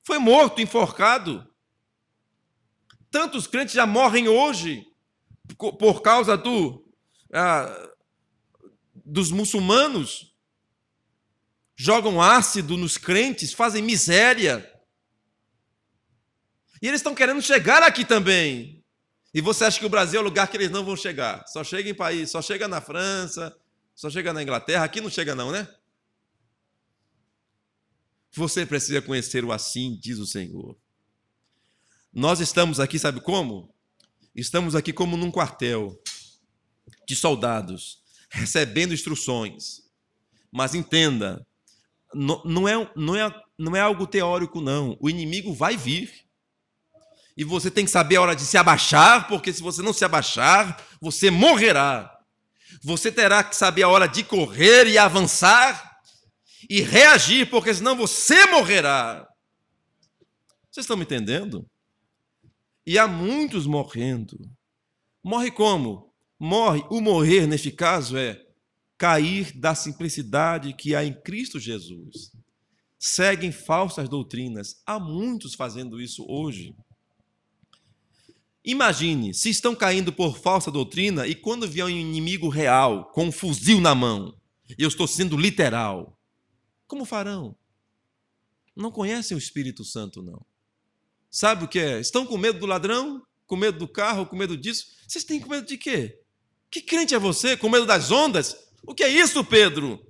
foi morto, enforcado. Tantos crentes já morrem hoje por causa dos muçulmanos, jogam ácido nos crentes, fazem miséria. E eles estão querendo chegar aqui também. E você acha que o Brasil é o lugar que eles não vão chegar? Só chega em país, só chega na França, só chega na Inglaterra, aqui não chega não, né? Você precisa conhecer o assim, diz o Senhor. Nós estamos aqui, sabe como? Estamos aqui como num quartel de soldados, recebendo instruções. Mas entenda, não é algo teórico, não. O inimigo vai vir. E você tem que saber a hora de se abaixar, porque se você não se abaixar, você morrerá. Você terá que saber a hora de correr e avançar e reagir, porque senão você morrerá. Vocês estão me entendendo? E há muitos morrendo. Morre como? O morrer, neste caso, é cair da simplicidade que há em Cristo Jesus. Seguem falsas doutrinas. Há muitos fazendo isso hoje. Imagine, se estão caindo por falsa doutrina e quando vier um inimigo real, com um fuzil na mão, eu estou sendo literal, como farão? Não conhecem o Espírito Santo, não. Sabe o que é? Estão com medo do ladrão? Com medo do carro? Com medo disso? Vocês têm com medo de quê? Que crente é você? Com medo das ondas? O que é isso, Pedro?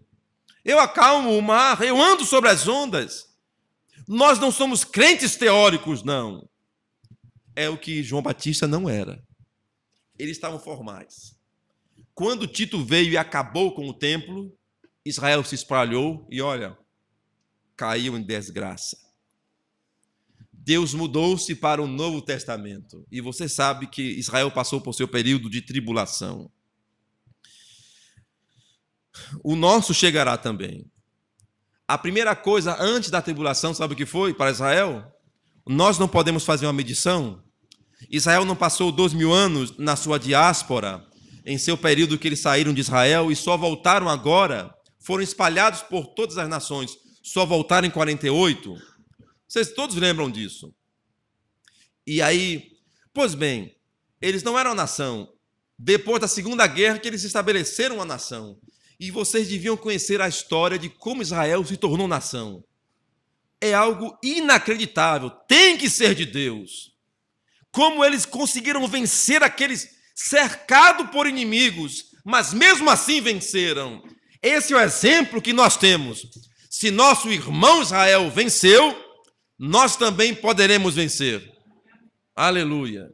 Eu acalmo o mar, eu ando sobre as ondas. Nós não somos crentes teóricos, não. É o que João Batista não era. Eles estavam formais. Quando Tito veio e acabou com o templo, Israel se espalhou e, olha, caiu em desgraça. Deus mudou-se para o Novo Testamento. E você sabe que Israel passou por seu período de tribulação. O nosso chegará também. A primeira coisa antes da tribulação, sabe o que foi para Israel? Nós não podemos fazer uma medição. Israel não passou 2000 anos na sua diáspora, em seu período que eles saíram de Israel e só voltaram agora. foram espalhados por todas as nações, só voltaram em 48. Vocês todos lembram disso. E aí, pois bem, eles não eram nação. Depois da Segunda Guerra que eles estabeleceram uma nação. E vocês deviam conhecer a história de como Israel se tornou nação. É algo inacreditável, tem que ser de Deus. Como eles conseguiram vencer aqueles cercados por inimigos, mas mesmo assim venceram. Esse é o exemplo que nós temos. Se nosso irmão Israel venceu, nós também poderemos vencer. Aleluia.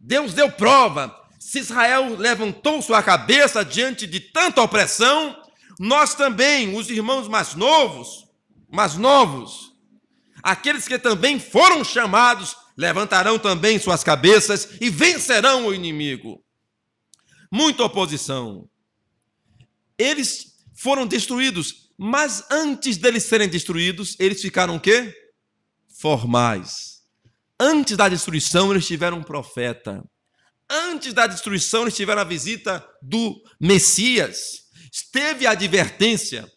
Deus deu prova. Se Israel levantou sua cabeça diante de tanta opressão, nós também, os irmãos mais novos, aqueles que também foram chamados, levantarão também suas cabeças e vencerão o inimigo. Muita oposição. Eles foram destruídos, mas antes deles serem destruídos, eles ficaram o quê? Formais. Antes da destruição, eles tiveram um profeta. Antes da destruição, eles tiveram a visita do Messias. Teve a advertência.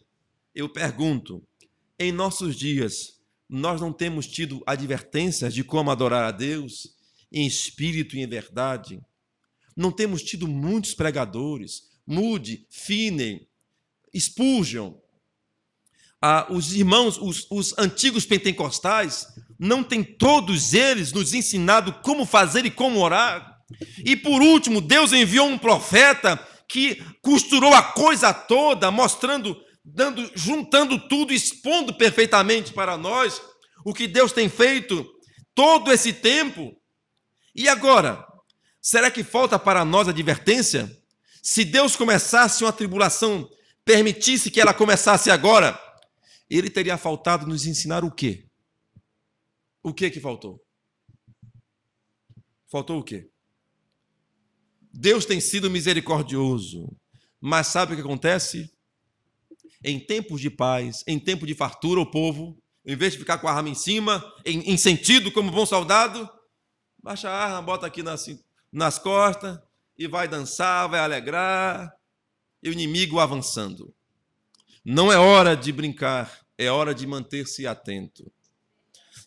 Eu pergunto, em nossos dias, nós não temos tido advertências de como adorar a Deus em espírito e em verdade? Não temos tido muitos pregadores, Moody, Finney, Spurgeon, os irmãos, os antigos pentecostais, não têm todos eles nos ensinado como fazer e como orar? E por último, Deus enviou um profeta que costurou a coisa toda, mostrando, juntando tudo, expondo perfeitamente para nós o que Deus tem feito todo esse tempo. E agora, será que falta para nós advertência? Se Deus começasse uma tribulação, permitisse que ela começasse agora, ele teria faltado nos ensinar o quê? O que faltou? Faltou o quê? Deus tem sido misericordioso, mas sabe o que acontece? Em tempos de paz, em tempo de fartura, o povo, em vez de ficar com a arma em cima, em sentido como bom soldado, baixa a arma, bota aqui nas costas e vai dançar, vai alegrar, e o inimigo avançando. Não é hora de brincar, é hora de manter-se atento.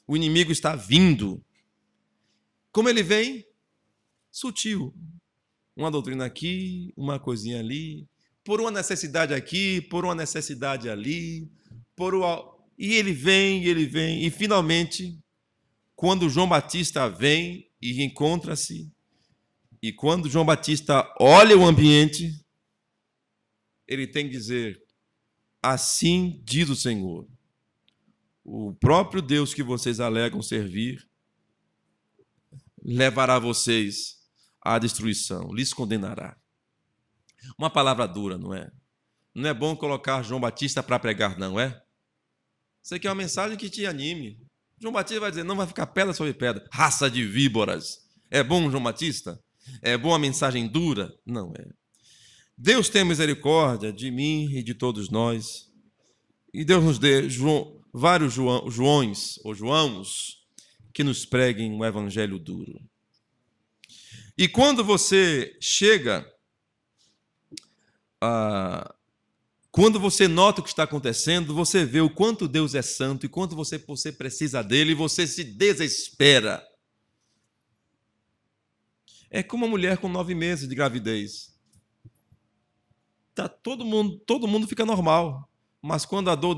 O inimigo está vindo. Como ele vem? Sutil. Uma doutrina aqui, uma coisinha ali, por uma necessidade aqui, por uma necessidade ali, e ele vem, e finalmente, quando João Batista vem e encontra-se, e quando João Batista olha o ambiente, ele tem que dizer, assim diz o Senhor, o próprio Deus que vocês alegam servir, levará vocês à destruição, lhes condenará. Uma palavra dura, não é? Não é bom colocar João Batista para pregar, não é? Isso aqui é uma mensagem que te anime. João Batista vai dizer, não vai ficar pedra sobre pedra, raça de víboras. É bom, João Batista? É bom a mensagem dura? Não é. Deus tem misericórdia de mim e de todos nós. E Deus nos dê vários Joões ou Joãos que nos preguem um evangelho duro. E quando você chega, quando você nota o que está acontecendo, você vê o quanto Deus é santo e quanto você precisa dele e você se desespera. É como uma mulher com 9 meses de gravidez. Todo mundo fica normal, mas quando a dor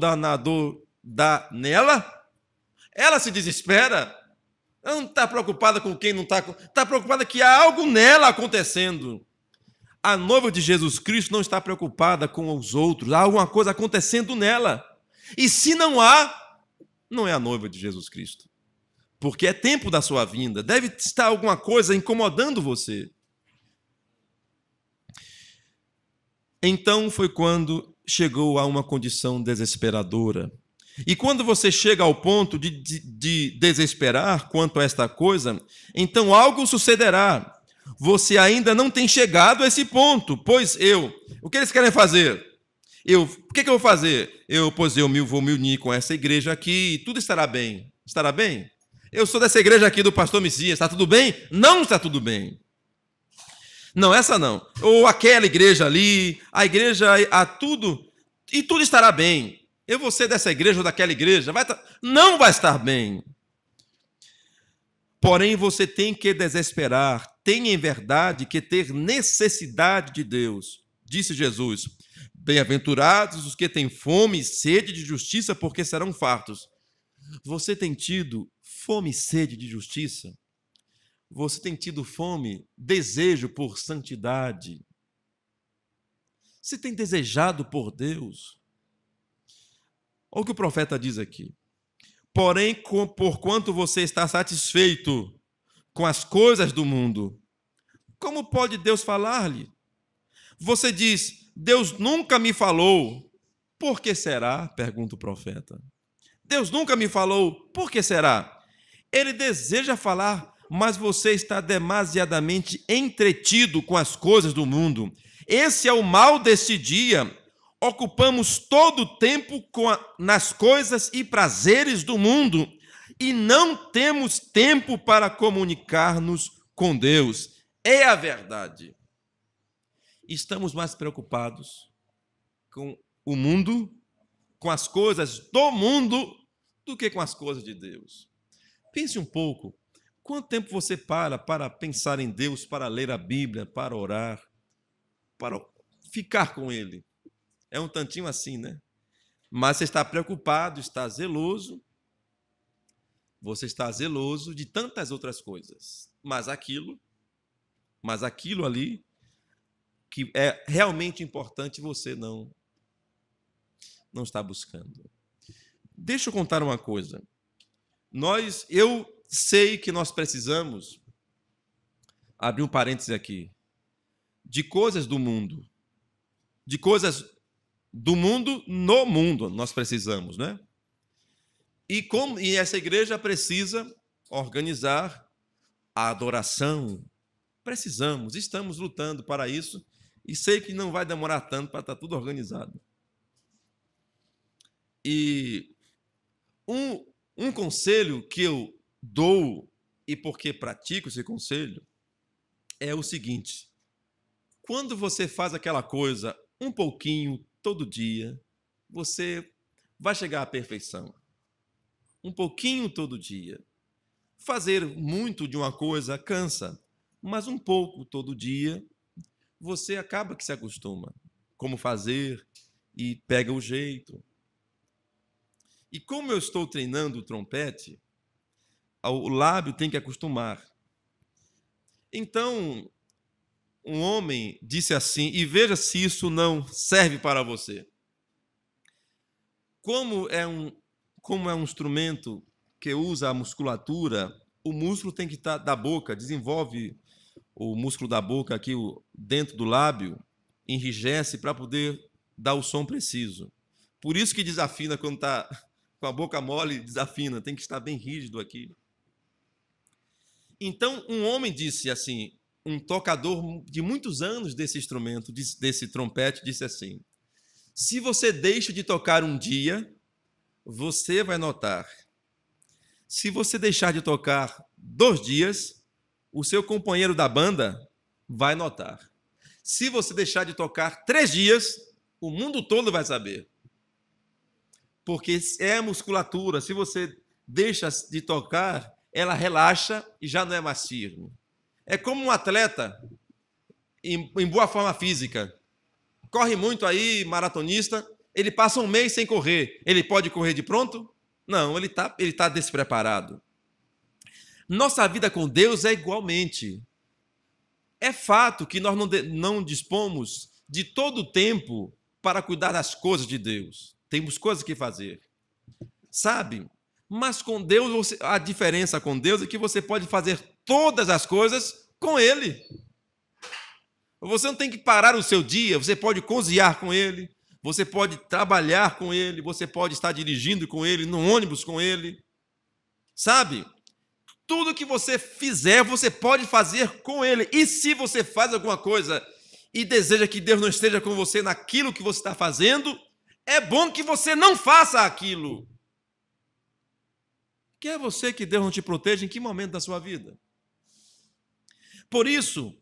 dá nela, ela se desespera. Ela não está preocupada com quem não está preocupada que há algo nela acontecendo. A noiva de Jesus Cristo não está preocupada com os outros, há alguma coisa acontecendo nela. E se não há, não é a noiva de Jesus Cristo. Porque é tempo da sua vinda, deve estar alguma coisa incomodando você. Então foi quando chegou a uma condição desesperadora. E quando você chega ao ponto de desesperar quanto a esta coisa, então algo sucederá. Você ainda não tem chegado a esse ponto, o que eles querem fazer? O que eu vou fazer? Eu vou me unir com essa igreja aqui e tudo estará bem. Estará bem? Eu sou dessa igreja aqui do pastor Messias, está tudo bem? Não está tudo bem. Não, essa não. Ou aquela igreja ali, a igreja, e tudo estará bem. Eu vou ser dessa igreja ou daquela igreja, não vai estar bem. Porém, você tem que desesperar, tem em verdade que ter necessidade de Deus. Disse Jesus: bem-aventurados os que têm fome e sede de justiça, porque serão fartos. Você tem tido fome e sede de justiça? Você tem tido fome, desejo por santidade? Você tem desejado por Deus? Olha o que o profeta diz aqui. Porém, porquanto você está satisfeito com as coisas do mundo, como pode Deus falar-lhe? Você diz: Deus nunca me falou. Por que será? Pergunta o profeta. Deus nunca me falou. Por que será? Ele deseja falar, mas você está demasiadamente entretido com as coisas do mundo. Esse é o mal deste dia. Ocupamos todo o tempo nas coisas e prazeres do mundo e não temos tempo para comunicar-nos com Deus. É a verdade. Estamos mais preocupados com o mundo, com as coisas do mundo, do que com as coisas de Deus. Pense um pouco. Quanto tempo você para pensar em Deus, para ler a Bíblia, para orar, para ficar com Ele? É um tantinho assim, né? Mas você está preocupado, está zeloso. Você está zeloso de tantas outras coisas. Mas aquilo ali que é realmente importante, você não está buscando. Deixa eu contar uma coisa. Eu sei que nós precisamos, abrir um parêntese aqui, de coisas do mundo. De coisas do mundo no mundo nós precisamos, né? E essa igreja precisa organizar a adoração. Estamos lutando para isso e sei que não vai demorar tanto para estar tudo organizado. E um conselho que eu dou, e porque pratico esse conselho, é o seguinte: quando você faz aquela coisa um pouquinho todo dia, você vai chegar à perfeição. Um pouquinho todo dia. Fazer muito de uma coisa cansa, mas um pouco todo dia, você acaba que se acostuma. Como fazer e pega o jeito. E como eu estou treinando o trompete, o lábio tem que acostumar. Então, um homem disse assim, e veja se isso não serve para você. Como é um instrumento que usa a musculatura, o músculo tem que estar da boca, desenvolve o músculo da boca aqui dentro do lábio, enrijece para poder dar o som preciso. Por isso que desafina quando está com a boca mole, desafina, tem que estar bem rígido aqui. Então, um homem disse assim, um tocador de muitos anos desse instrumento, desse trompete, disse assim: se você deixa de tocar um dia, você vai notar. Se você deixar de tocar 2 dias, o seu companheiro da banda vai notar. Se você deixar de tocar 3 dias, o mundo todo vai saber. Porque é a musculatura, se você deixa de tocar, ela relaxa e já não é mais firme. É como um atleta em boa forma física. Corre muito aí, maratonista, ele passa um mês sem correr. Ele pode correr de pronto? Não, ele tá despreparado. Nossa vida com Deus é igualmente. É fato que nós não dispomos de todo o tempo para cuidar das coisas de Deus. Temos coisas que fazer. Sabe? Mas com Deus, a diferença com Deus é que você pode fazer todas as coisas com Ele. Você não tem que parar o seu dia, você pode cozinhar com Ele, você pode trabalhar com Ele, você pode estar dirigindo com Ele, no ônibus com Ele. Sabe? Tudo que você fizer, você pode fazer com Ele. E se você faz alguma coisa e deseja que Deus não esteja com você naquilo que você está fazendo, é bom que você não faça aquilo. Quer você que Deus não te proteja em que momento da sua vida? Por isso,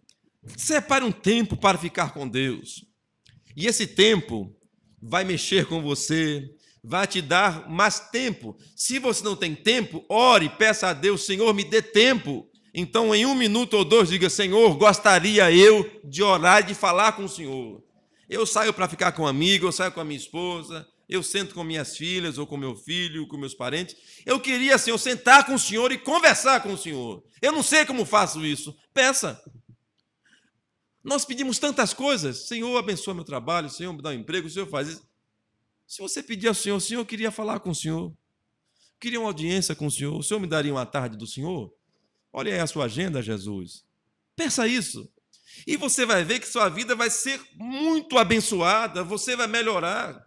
separe um tempo para ficar com Deus. E esse tempo vai mexer com você, vai te dar mais tempo. Se você não tem tempo, ore, peça a Deus, Senhor, me dê tempo. Então, em 1 minuto ou 2, diga, Senhor, gostaria eu de orar e de falar com o Senhor. Eu saio para ficar com um amigo, eu saio com a minha esposa, eu sento com minhas filhas, ou com meu filho, com meus parentes. Eu queria, Senhor, sentar com o Senhor e conversar com o Senhor. Eu não sei como faço isso. Peça. Nós pedimos tantas coisas. Senhor, abençoa meu trabalho, Senhor, me dá um emprego, o Senhor faz isso. Se você pedir ao Senhor, Senhor, eu queria falar com o Senhor, queria uma audiência com o Senhor, o Senhor me daria uma tarde do Senhor? Olha aí a sua agenda, Jesus. Peça isso. E você vai ver que sua vida vai ser muito abençoada, você vai melhorar.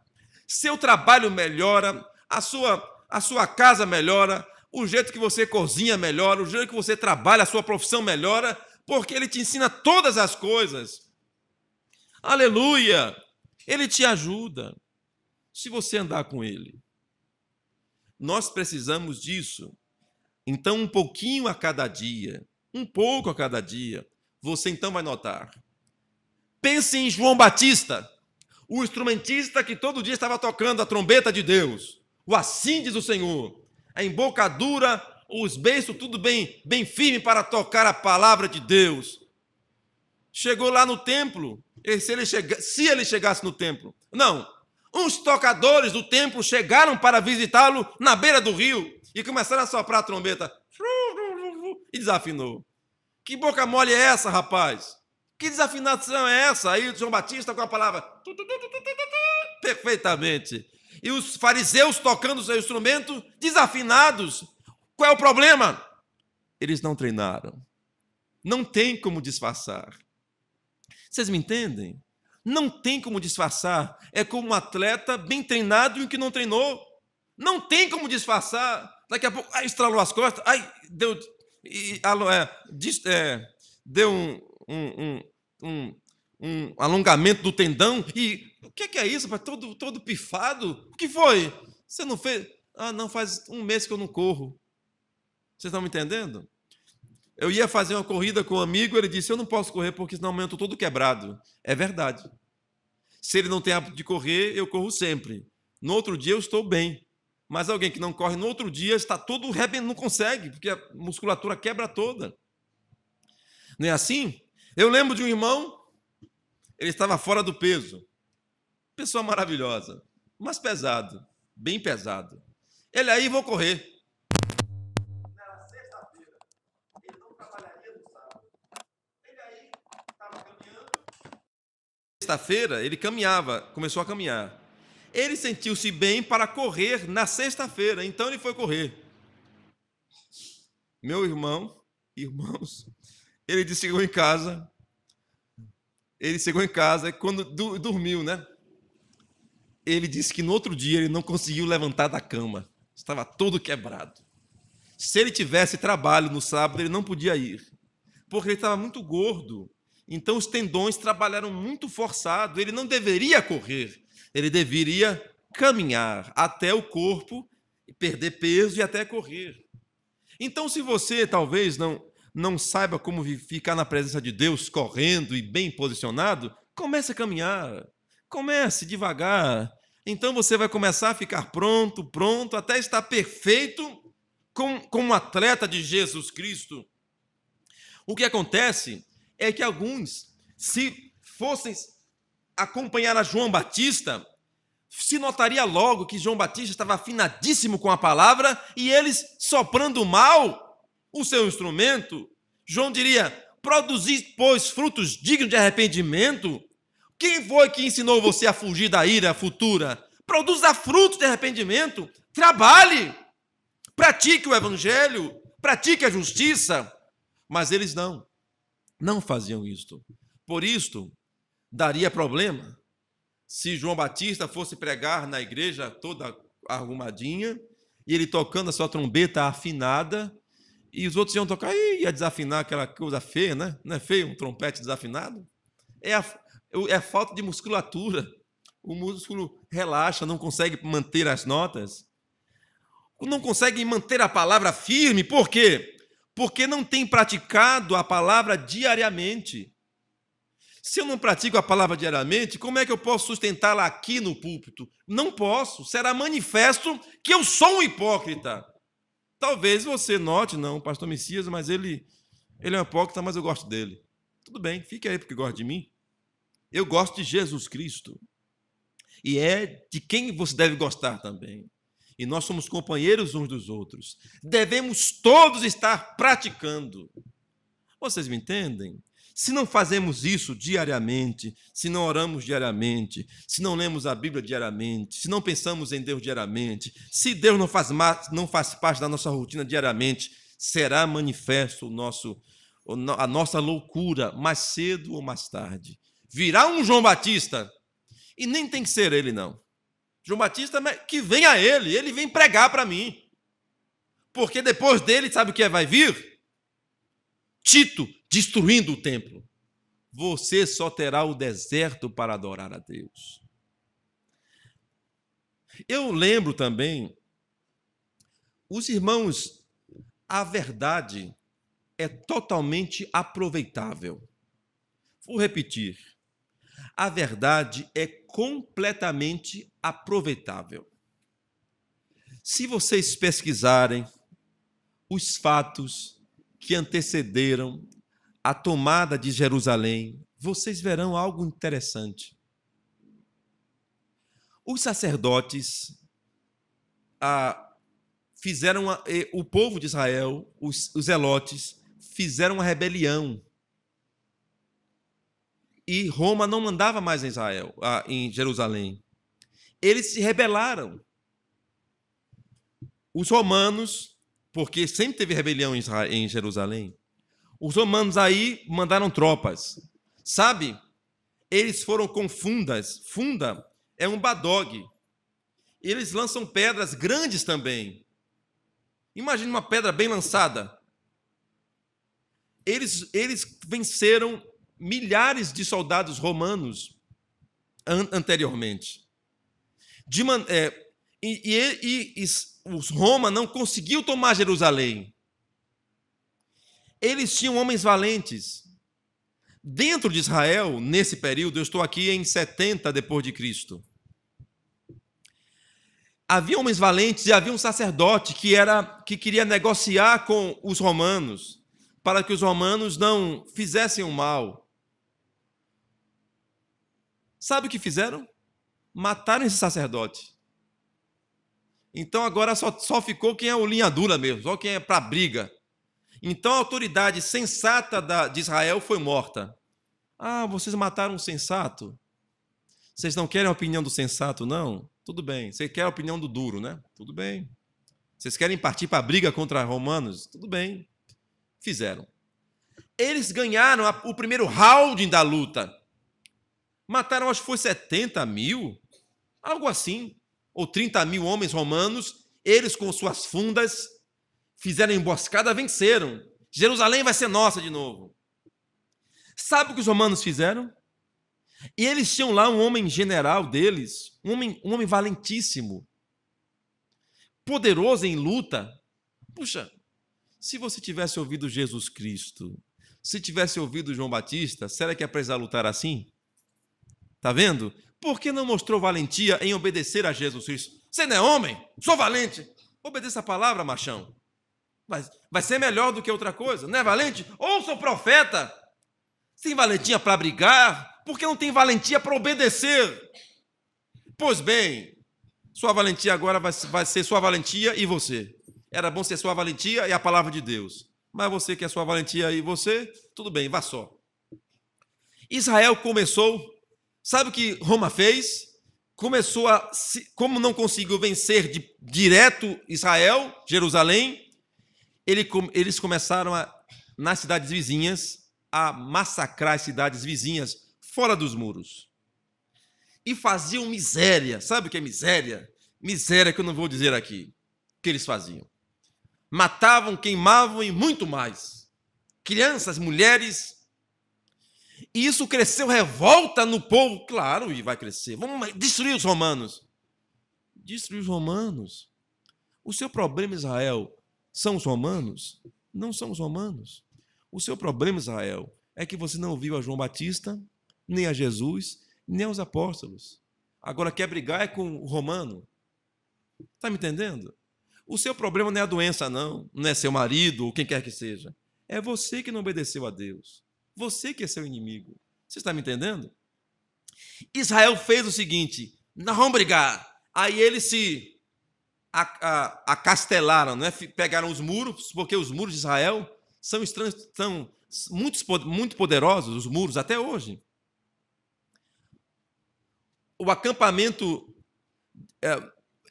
Seu trabalho melhora, a sua casa melhora, o jeito que você cozinha melhora, o jeito que você trabalha, a sua profissão melhora, porque Ele te ensina todas as coisas. Aleluia! Ele te ajuda, se você andar com Ele. Nós precisamos disso. Então, um pouquinho a cada dia, um pouco a cada dia, você então vai notar. Pense em João Batista, o instrumentista que todo dia estava tocando a trombeta de Deus, o assim diz o Senhor, a embocadura, os beiços, tudo bem firme para tocar a palavra de Deus. Chegou lá no templo, se ele chegasse no templo, não, uns tocadores do templo chegaram para visitá-lo na beira do rio e começaram a soprar a trombeta e desafinou. Que boca mole é essa, rapaz? Que desafinação é essa? Aí o João Batista com a palavra perfeitamente. E os fariseus tocando o seu instrumento desafinados. Qual é o problema? Eles não treinaram. Não tem como disfarçar. Vocês me entendem? Não tem como disfarçar. É como um atleta bem treinado e um que não treinou. Não tem como disfarçar. Daqui a pouco, estralou as costas, deu um alongamento do tendão. E o que é isso? Todo pifado? O que foi? Você não fez? Não, faz 1 mês que eu não corro. Vocês estão me entendendo? Eu ia fazer uma corrida com um amigo, ele disse, eu não posso correr porque senão eu estou todo quebrado. É verdade. Se ele não tem hábito de correr, eu corro sempre. No outro dia eu estou bem. Mas alguém que não corre no outro dia está todo rebento, não consegue, porque a musculatura quebra toda. Não é assim? Eu lembro de um irmão, ele estava fora do peso. Pessoa maravilhosa, mas pesado, bem pesado. Ele aí, vou correr. Na sexta-feira, ele não trabalharia no sábado. Ele aí estava caminhando. Sexta-feira, ele caminhava, começou a caminhar. Ele sentiu-se bem para correr na sexta-feira, então ele foi correr. Meu irmão, irmãos, ele chegou em casa, quando dormiu, né? Ele disse que no outro dia ele não conseguiu levantar da cama, estava todo quebrado. Se ele tivesse trabalho no sábado, ele não podia ir, porque ele estava muito gordo, então os tendões trabalharam muito forçado, ele não deveria correr. Ele deveria caminhar até o corpo, perder peso e até correr. Então, se você talvez não saiba como ficar na presença de Deus, correndo e bem posicionado, comece a caminhar. Comece devagar. Então, você vai começar a ficar pronto, até estar perfeito como um atleta de Jesus Cristo. O que acontece é que alguns, se fossem acompanhar a João Batista, se notaria logo que João Batista estava afinadíssimo com a palavra e eles soprando mal o seu instrumento. João diria, produzir, pois, frutos dignos de arrependimento. Quem foi que ensinou você a fugir da ira futura? Produza frutos de arrependimento, trabalhe, pratique o evangelho, pratique a justiça. Mas eles não faziam isto. Por isto, daria problema se João Batista fosse pregar na igreja toda arrumadinha e ele tocando a sua trombeta afinada e os outros iam tocar e ia desafinar aquela coisa feia, né? Não é feio um trompete desafinado? É falta de musculatura. O músculo relaxa, não consegue manter as notas, não consegue manter a palavra firme. Por quê? Porque não tem praticado a palavra diariamente. Se eu não pratico a palavra diariamente, como é que eu posso sustentá-la aqui no púlpito? Não posso. Será manifesto que eu sou um hipócrita. Talvez você note, não, o pastor Messias, mas ele é um hipócrita, mas eu gosto dele. Tudo bem, fique aí porque gosta de mim. Eu gosto de Jesus Cristo. E é de quem você deve gostar também. E nós somos companheiros uns dos outros. Devemos todos estar praticando. Vocês me entendem? Se não fazemos isso diariamente, se não oramos diariamente, se não lemos a Bíblia diariamente, se não pensamos em Deus diariamente, se Deus não faz parte da nossa rotina diariamente, será manifesto a nossa loucura mais cedo ou mais tarde. Virá um João Batista, e nem tem que ser ele, não. João Batista, que venha ele vem pregar para mim. Porque depois dele, sabe o que vai vir? Tito destruindo o templo. Você só terá o deserto para adorar a Deus. Eu lembro também, os irmãos, a verdade é totalmente aproveitável. Vou repetir. A verdade é completamente aproveitável. Se vocês pesquisarem os fatos que antecederam a tomada de Jerusalém, vocês verão algo interessante. Os sacerdotes o povo de Israel, os zelotes, fizeram uma rebelião. E Roma não mandava mais em Jerusalém. Eles se rebelaram. Os romanos, porque sempre teve rebelião em Jerusalém, os romanos aí mandaram tropas. Sabe? Eles foram com fundas. Funda é um badog. Eles lançam pedras grandes também. Imagine uma pedra bem lançada. Eles venceram milhares de soldados romanos anteriormente. Os Roma não conseguiu tomar Jerusalém. Eles tinham homens valentes. Dentro de Israel, nesse período, eu estou aqui em 70 depois de Cristo. Havia homens valentes e havia um sacerdote que queria negociar com os romanos para que os romanos não fizessem o mal. Sabe o que fizeram? Mataram esse sacerdote. Então agora só ficou quem é o linha dura mesmo, só quem é para a briga. Então a autoridade sensata de Israel foi morta. Ah, vocês mataram um sensato? Vocês não querem a opinião do sensato, não? Tudo bem. Você quer a opinião do duro, né? Tudo bem. Vocês querem partir para a briga contra romanos? Tudo bem. Fizeram. Eles ganharam o primeiro round da luta. Mataram, acho que foi 70 mil, algo assim, ou 30 mil homens romanos. Eles, com suas fundas, fizeram emboscada, venceram. Jerusalém vai ser nossa de novo. Sabe o que os romanos fizeram? E eles tinham lá um homem general deles, um homem valentíssimo, poderoso em luta. Puxa, se você tivesse ouvido Jesus Cristo, se tivesse ouvido João Batista, será que ia precisar lutar assim? Está vendo? Por que não mostrou valentia em obedecer a Jesus Cristo? Você não é homem? Sou valente. Obedeça a palavra, machão. Vai ser melhor do que outra coisa. Não é valente? Ouça o profeta. Tem valentia para brigar? Por que não tem valentia para obedecer? Pois bem, sua valentia agora vai ser sua valentia e você. Era bom ser sua valentia e a palavra de Deus. Mas você quer sua valentia e você? Tudo bem, vá só. Israel começou, sabe o que Roma fez? Como não conseguiu vencer direto Israel, Jerusalém, eles começaram nas cidades vizinhas a massacrar as cidades vizinhas fora dos muros. E faziam miséria. Sabe o que é miséria? Miséria que eu não vou dizer aqui. O que eles faziam? Matavam, queimavam e muito mais. Crianças, mulheres. E isso cresceu revolta no povo. Claro, e vai crescer. Vamos destruir os romanos. Destruir os romanos? O seu problema, Israel, são os romanos? Não são os romanos. O seu problema, Israel, é que você não ouviu a João Batista, nem a Jesus, nem aos apóstolos. Agora quer brigar é com o romano. Está me entendendo? O seu problema não é a doença, não é seu marido ou quem quer que seja. É você que não obedeceu a Deus. Você que é seu inimigo. Você está me entendendo? Israel fez o seguinte: nós vamos brigar. Aí eles se acastelaram, né? Pegaram os muros, porque os muros de Israel são muito poderosos, os muros até hoje. O acampamento,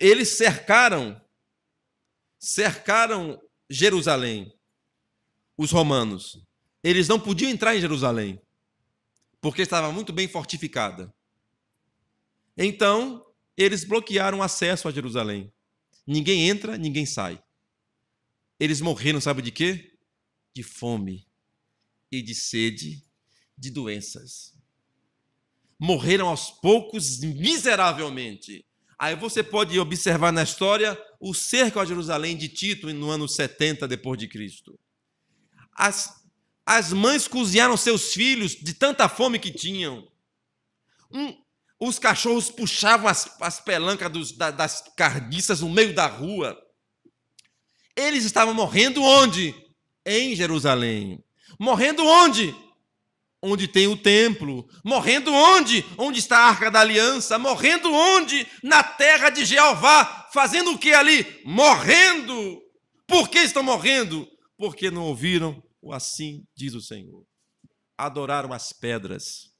eles cercaram Jerusalém, os romanos. Eles não podiam entrar em Jerusalém, porque estava muito bem fortificada. Então, eles bloquearam o acesso a Jerusalém. Ninguém entra, ninguém sai. Eles morreram, sabe de quê? De fome e de sede, de doenças. Morreram aos poucos, miseravelmente. Aí você pode observar na história o cerco a Jerusalém de Tito no ano 70 depois de Cristo. As mães cozinharam seus filhos de tanta fome que tinham. Os cachorros puxavam as pelancas das carniças no meio da rua. Eles estavam morrendo onde? Em Jerusalém. Morrendo onde? Onde tem o templo. Morrendo onde? Onde está a Arca da Aliança. Morrendo onde? Na terra de Jeová. Fazendo o que ali? Morrendo. Por que estão morrendo? Porque não ouviram o assim diz o Senhor. Adoraram as pedras.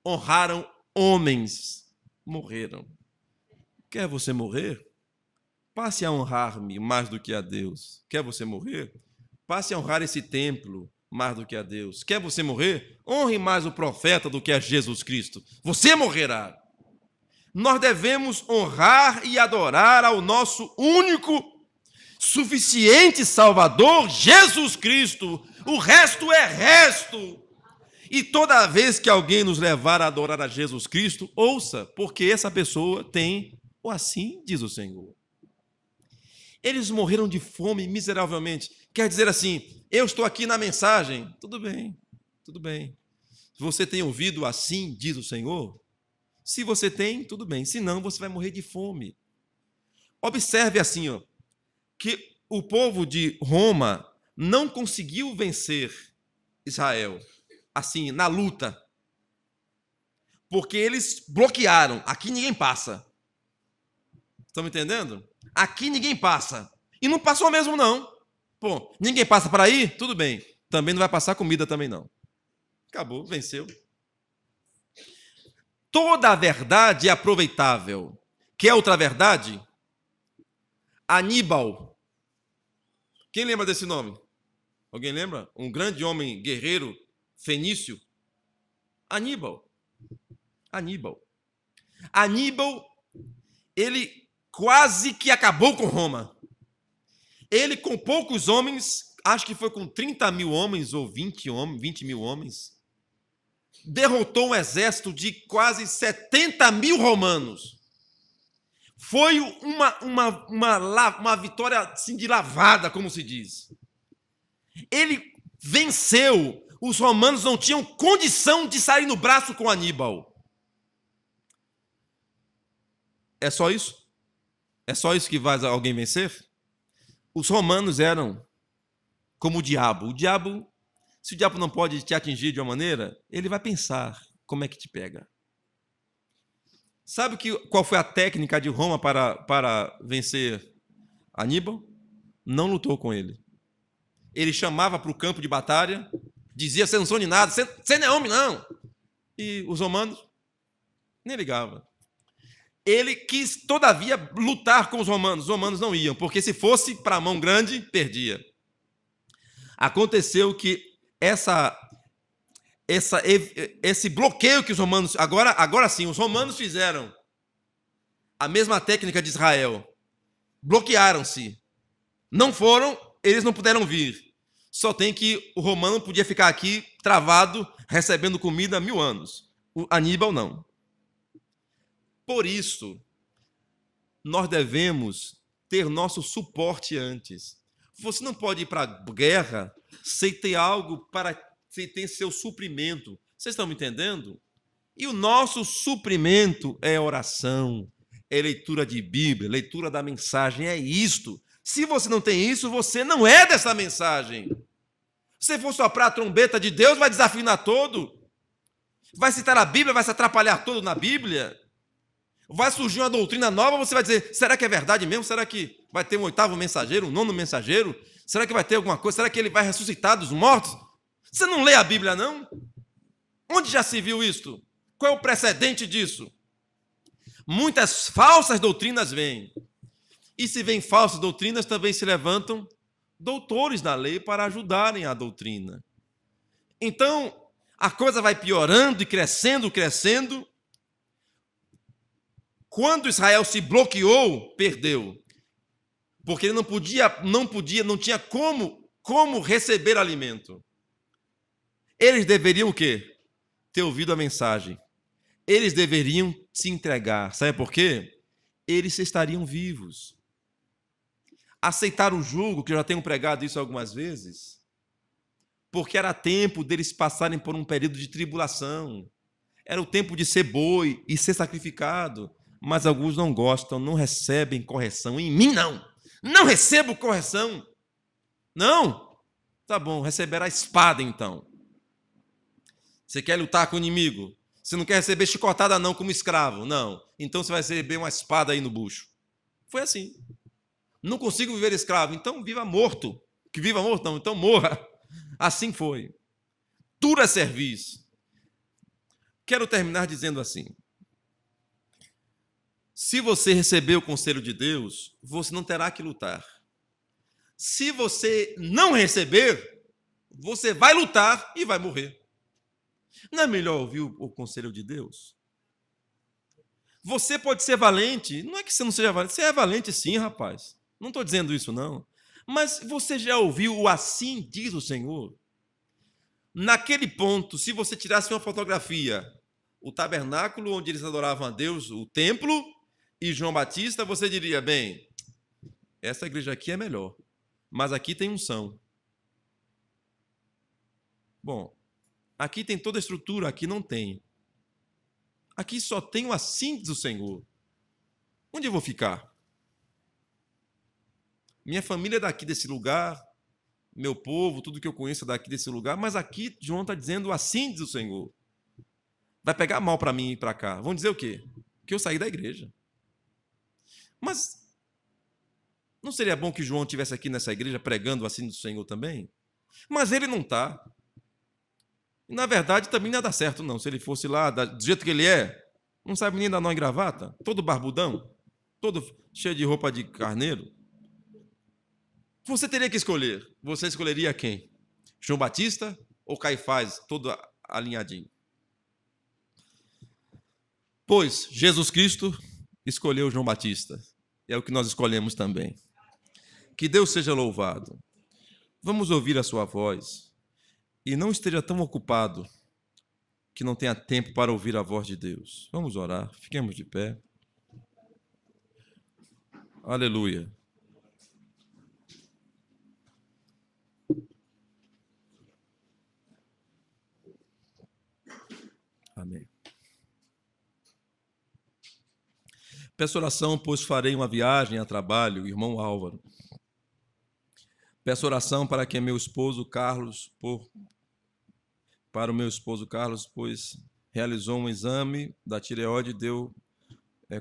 Honraram homens. Morreram. Quer você morrer? Passe a honrar-me mais do que a Deus. Quer você morrer? Passe a honrar esse templo mais do que a Deus. Quer você morrer? Honre mais o profeta do que a Jesus Cristo. Você morrerá. Nós devemos honrar e adorar ao nosso único, suficiente Salvador, Jesus Cristo. O resto é resto. E toda vez que alguém nos levar a adorar a Jesus Cristo, ouça, porque essa pessoa tem o assim diz o Senhor. Eles morreram de fome miseravelmente. Quer dizer assim, eu estou aqui na mensagem. Tudo bem, tudo bem. Você tem ouvido assim, diz o Senhor? Se você tem, tudo bem. Se não, você vai morrer de fome. Observe assim, que o povo de Roma não conseguiu vencer Israel, assim, na luta. Porque eles bloquearam. Aqui ninguém passa. Estão me entendendo? Aqui ninguém passa. E não passou mesmo, não. Pô, ninguém passa para aí? Tudo bem. Também não vai passar comida também, não. Acabou, venceu. Toda a verdade é aproveitável. Quer outra verdade? Aníbal. Quem lembra desse nome? Alguém lembra? Um grande homem guerreiro fenício. Aníbal. Aníbal, ele quase que acabou com Roma. Ele, com poucos homens, acho que foi com 30 mil homens ou 20 mil homens, derrotou um exército de quase 70 mil romanos. Foi uma vitória assim, de lavada, como se diz. Ele venceu. Os romanos não tinham condição de sair no braço com Aníbal. É só isso? É só isso que faz alguém vencer? Os romanos eram como o diabo. Se o diabo não pode te atingir de uma maneira, ele vai pensar como é que te pega. Sabe qual foi a técnica de Roma para vencer Aníbal? Não lutou com ele. Ele chamava para o campo de batalha, dizia, você não sou de nada, você não é homem, não. E os romanos nem ligavam. Ele quis, todavia, lutar com os romanos não iam, porque se fosse para a mão grande, perdia. Aconteceu que esse bloqueio que os romanos... Agora sim, os romanos fizeram a mesma técnica de Israel. Bloquearam-se. Não foram, eles não puderam vir. Só tem que o romano podia ficar aqui travado, recebendo comida há 1000 anos. O Aníbal não. Por isso, nós devemos ter nosso suporte antes. Você não pode ir para a guerra sem ter algo para sem ter seu suprimento. Vocês estão me entendendo? E o nosso suprimento é oração, é leitura de Bíblia, leitura da mensagem, é isto. Se você não tem isso, você não é dessa mensagem. Se você for soprar a trombeta de Deus, vai desafinar todo. Vai citar a Bíblia, vai se atrapalhar todo na Bíblia. Vai surgir uma doutrina nova, você vai dizer, será que é verdade mesmo? Será que vai ter um 8º mensageiro, um 9º mensageiro? Será que vai ter alguma coisa? Será que ele vai ressuscitar dos mortos? Você não lê a Bíblia, não? Onde já se viu isto? Qual é o precedente disso? Muitas falsas doutrinas vêm. E se vêm falsas doutrinas, também se levantam doutores da lei para ajudarem a doutrina. Então, a coisa vai piorando e crescendo, crescendo. Quando Israel se bloqueou, perdeu. Porque ele não tinha como receber alimento. Eles deveriam o quê? Ter ouvido a mensagem. Eles deveriam se entregar. Sabe por quê? Eles estariam vivos. Aceitar o jugo, que eu já tenho pregado isso algumas vezes, porque era tempo deles passarem por um período de tribulação. Era o tempo de ser boi e ser sacrificado. Mas alguns não gostam, não recebem correção. Em mim, não. Não recebo correção. Não. Tá bom, receberá a espada, então. Você quer lutar com o inimigo? Você não quer receber chicotada, não, como escravo. Não. Então você vai receber uma espada aí no bucho. Foi assim. Não consigo viver escravo, então viva morto. Que viva morto, não, então morra. Assim foi. Dura serviço. Quero terminar dizendo assim. Se você receber o conselho de Deus, você não terá que lutar. Se você não receber, você vai lutar e vai morrer. Não é melhor ouvir o conselho de Deus? Você pode ser valente. Não é que você não seja valente. Você é valente sim, rapaz. Não estou dizendo isso, não. Mas você já ouviu o assim diz o Senhor? Naquele ponto, se você tirasse uma fotografia, o tabernáculo onde eles adoravam a Deus, o templo e João Batista, você diria, bem, essa igreja aqui é melhor, mas aqui tem unção. Bom, aqui tem toda a estrutura, aqui não tem. Aqui só tem o assim diz o Senhor. Onde eu vou ficar? Minha família é daqui desse lugar, meu povo, tudo que eu conheço é daqui desse lugar, mas aqui João está dizendo assim diz o Senhor. Vai pegar mal para mim ir para cá. Vão dizer o quê? Que eu saí da igreja. Mas não seria bom que João estivesse aqui nessa igreja pregando assim do Senhor também? Mas ele não está. E, na verdade, também não ia dar certo, não. Se ele fosse lá, do jeito que ele é, não sabe nem dar nó em gravata, todo barbudão, todo cheio de roupa de carneiro. Você teria que escolher. Você escolheria quem? João Batista ou Caifás, todo alinhadinho? Pois Jesus Cristo escolheu João Batista. É o que nós escolhemos também. Que Deus seja louvado. Vamos ouvir a sua voz. E não esteja tão ocupado que não tenha tempo para ouvir a voz de Deus. Vamos orar. Fiquemos de pé. Aleluia. Amém. Peço oração, pois farei uma viagem a trabalho, irmão Álvaro. Peço oração para que meu esposo Carlos, para o meu esposo Carlos, pois realizou um exame da tireoide e deu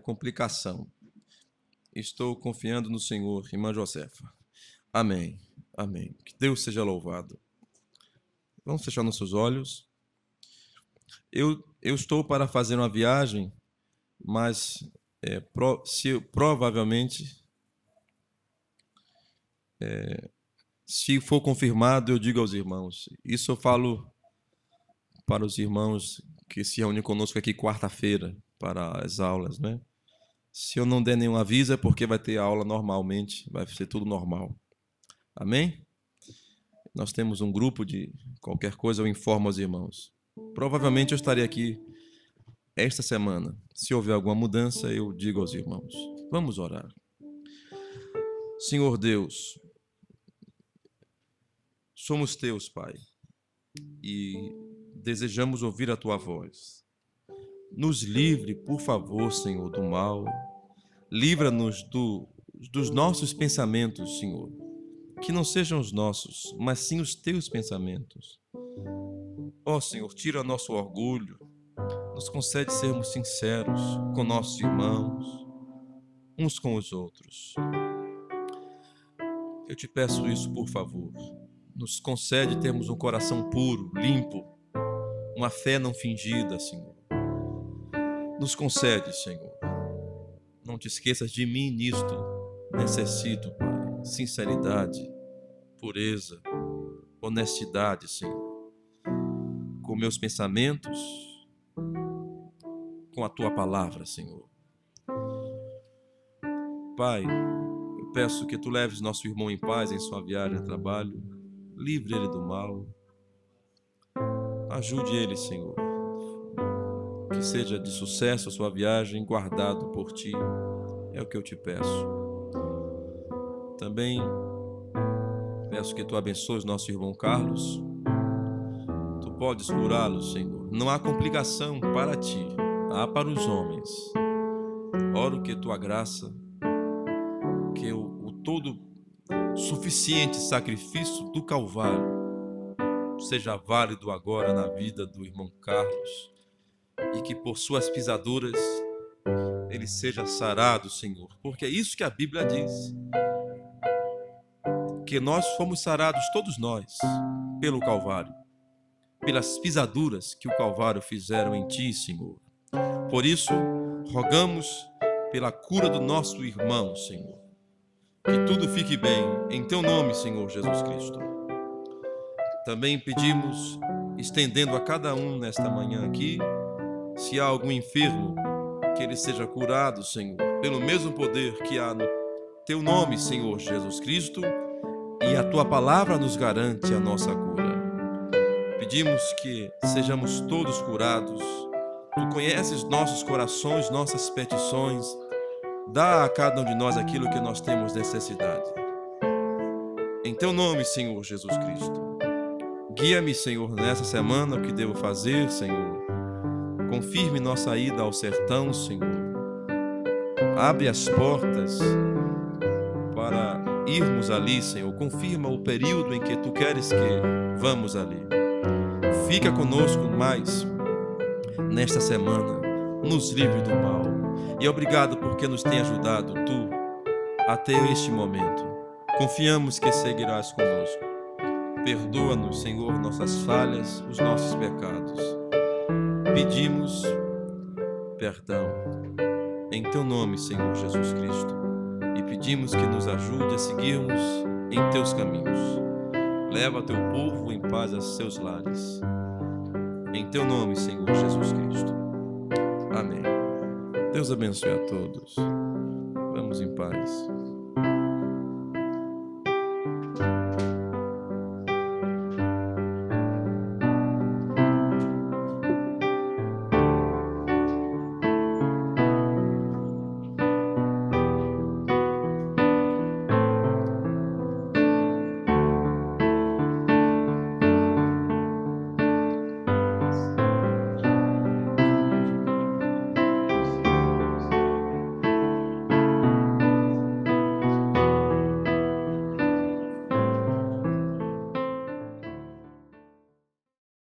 complicação. Estou confiando no Senhor, irmã Josefa. Amém. Amém. Que Deus seja louvado. Vamos fechar nossos olhos. Eu estou para fazer uma viagem, mas provavelmente, se for confirmado, eu digo aos irmãos. Isso eu falo para os irmãos que se reúnem conosco aqui quarta-feira para as aulas, né? Se eu não der nenhum aviso é porque vai ter aula normalmente, vai ser tudo normal. Amém? Nós temos um grupo de qualquer coisa, eu informo aos irmãos. Provavelmente eu estarei aqui esta semana. Se houver alguma mudança, eu digo aos irmãos. Vamos orar. Senhor Deus, somos teus, Pai, e desejamos ouvir a tua voz. Nos livre, por favor, Senhor, do mal. Livra-nos dos nossos pensamentos, Senhor. Que não sejam os nossos, mas sim os teus pensamentos. Ó Senhor, tira nosso orgulho. Nos concede sermos sinceros com nossos irmãos, uns com os outros. Eu te peço isso, por favor. Nos concede termos um coração puro, limpo, uma fé não fingida, Senhor. Nos concede, Senhor. Não te esqueças de mim nisto. Necessito, Pai, sinceridade, pureza, honestidade, Senhor. Com meus pensamentos, com a tua palavra, Senhor. Pai, eu peço que tu leves nosso irmão em paz em sua viagem a trabalho. Livre ele do mal. Ajude ele, Senhor. Que seja de sucesso a sua viagem, guardado por ti. É o que eu te peço. Também peço que tu abençoes nosso irmão Carlos. Tu podes curá-lo, Senhor. Não há complicação para ti, há para os homens. Oro que tua graça, que o todo suficiente sacrifício do Calvário seja válido agora na vida do irmão Carlos e que por suas pisaduras ele seja sarado, Senhor, porque é isso que a Bíblia diz, que nós fomos sarados, todos nós, pelo Calvário, pelas pisaduras que o Calvário fizeram em ti, Senhor. Por isso, rogamos pela cura do nosso irmão, Senhor. Que tudo fique bem, em teu nome, Senhor Jesus Cristo. Também pedimos, estendendo a cada um nesta manhã aqui, se há algum enfermo, que ele seja curado, Senhor, pelo mesmo poder que há no teu nome, Senhor Jesus Cristo, e a tua palavra nos garante a nossa cura. Pedimos que sejamos todos curados. Tu conheces nossos corações, nossas petições. Dá a cada um de nós aquilo que nós temos necessidade. Em teu nome, Senhor Jesus Cristo. Guia-me, Senhor, nessa semana o que devo fazer, Senhor. Confirme nossa ida ao sertão, Senhor. Abre as portas para irmos ali, Senhor. Confirma o período em que tu queres que vamos ali. Fica conosco mais nesta semana. Nos livre do mal. E obrigado porque nos tem ajudado, tu, até este momento. Confiamos que seguirás conosco. Perdoa-nos, Senhor, nossas falhas, os nossos pecados. Pedimos perdão em teu nome, Senhor Jesus Cristo. E pedimos que nos ajude a seguirmos em teus caminhos. Leva teu povo em paz a seus lares. Em teu nome, Senhor Jesus Cristo. Amém. Deus abençoe a todos. Vamos em paz.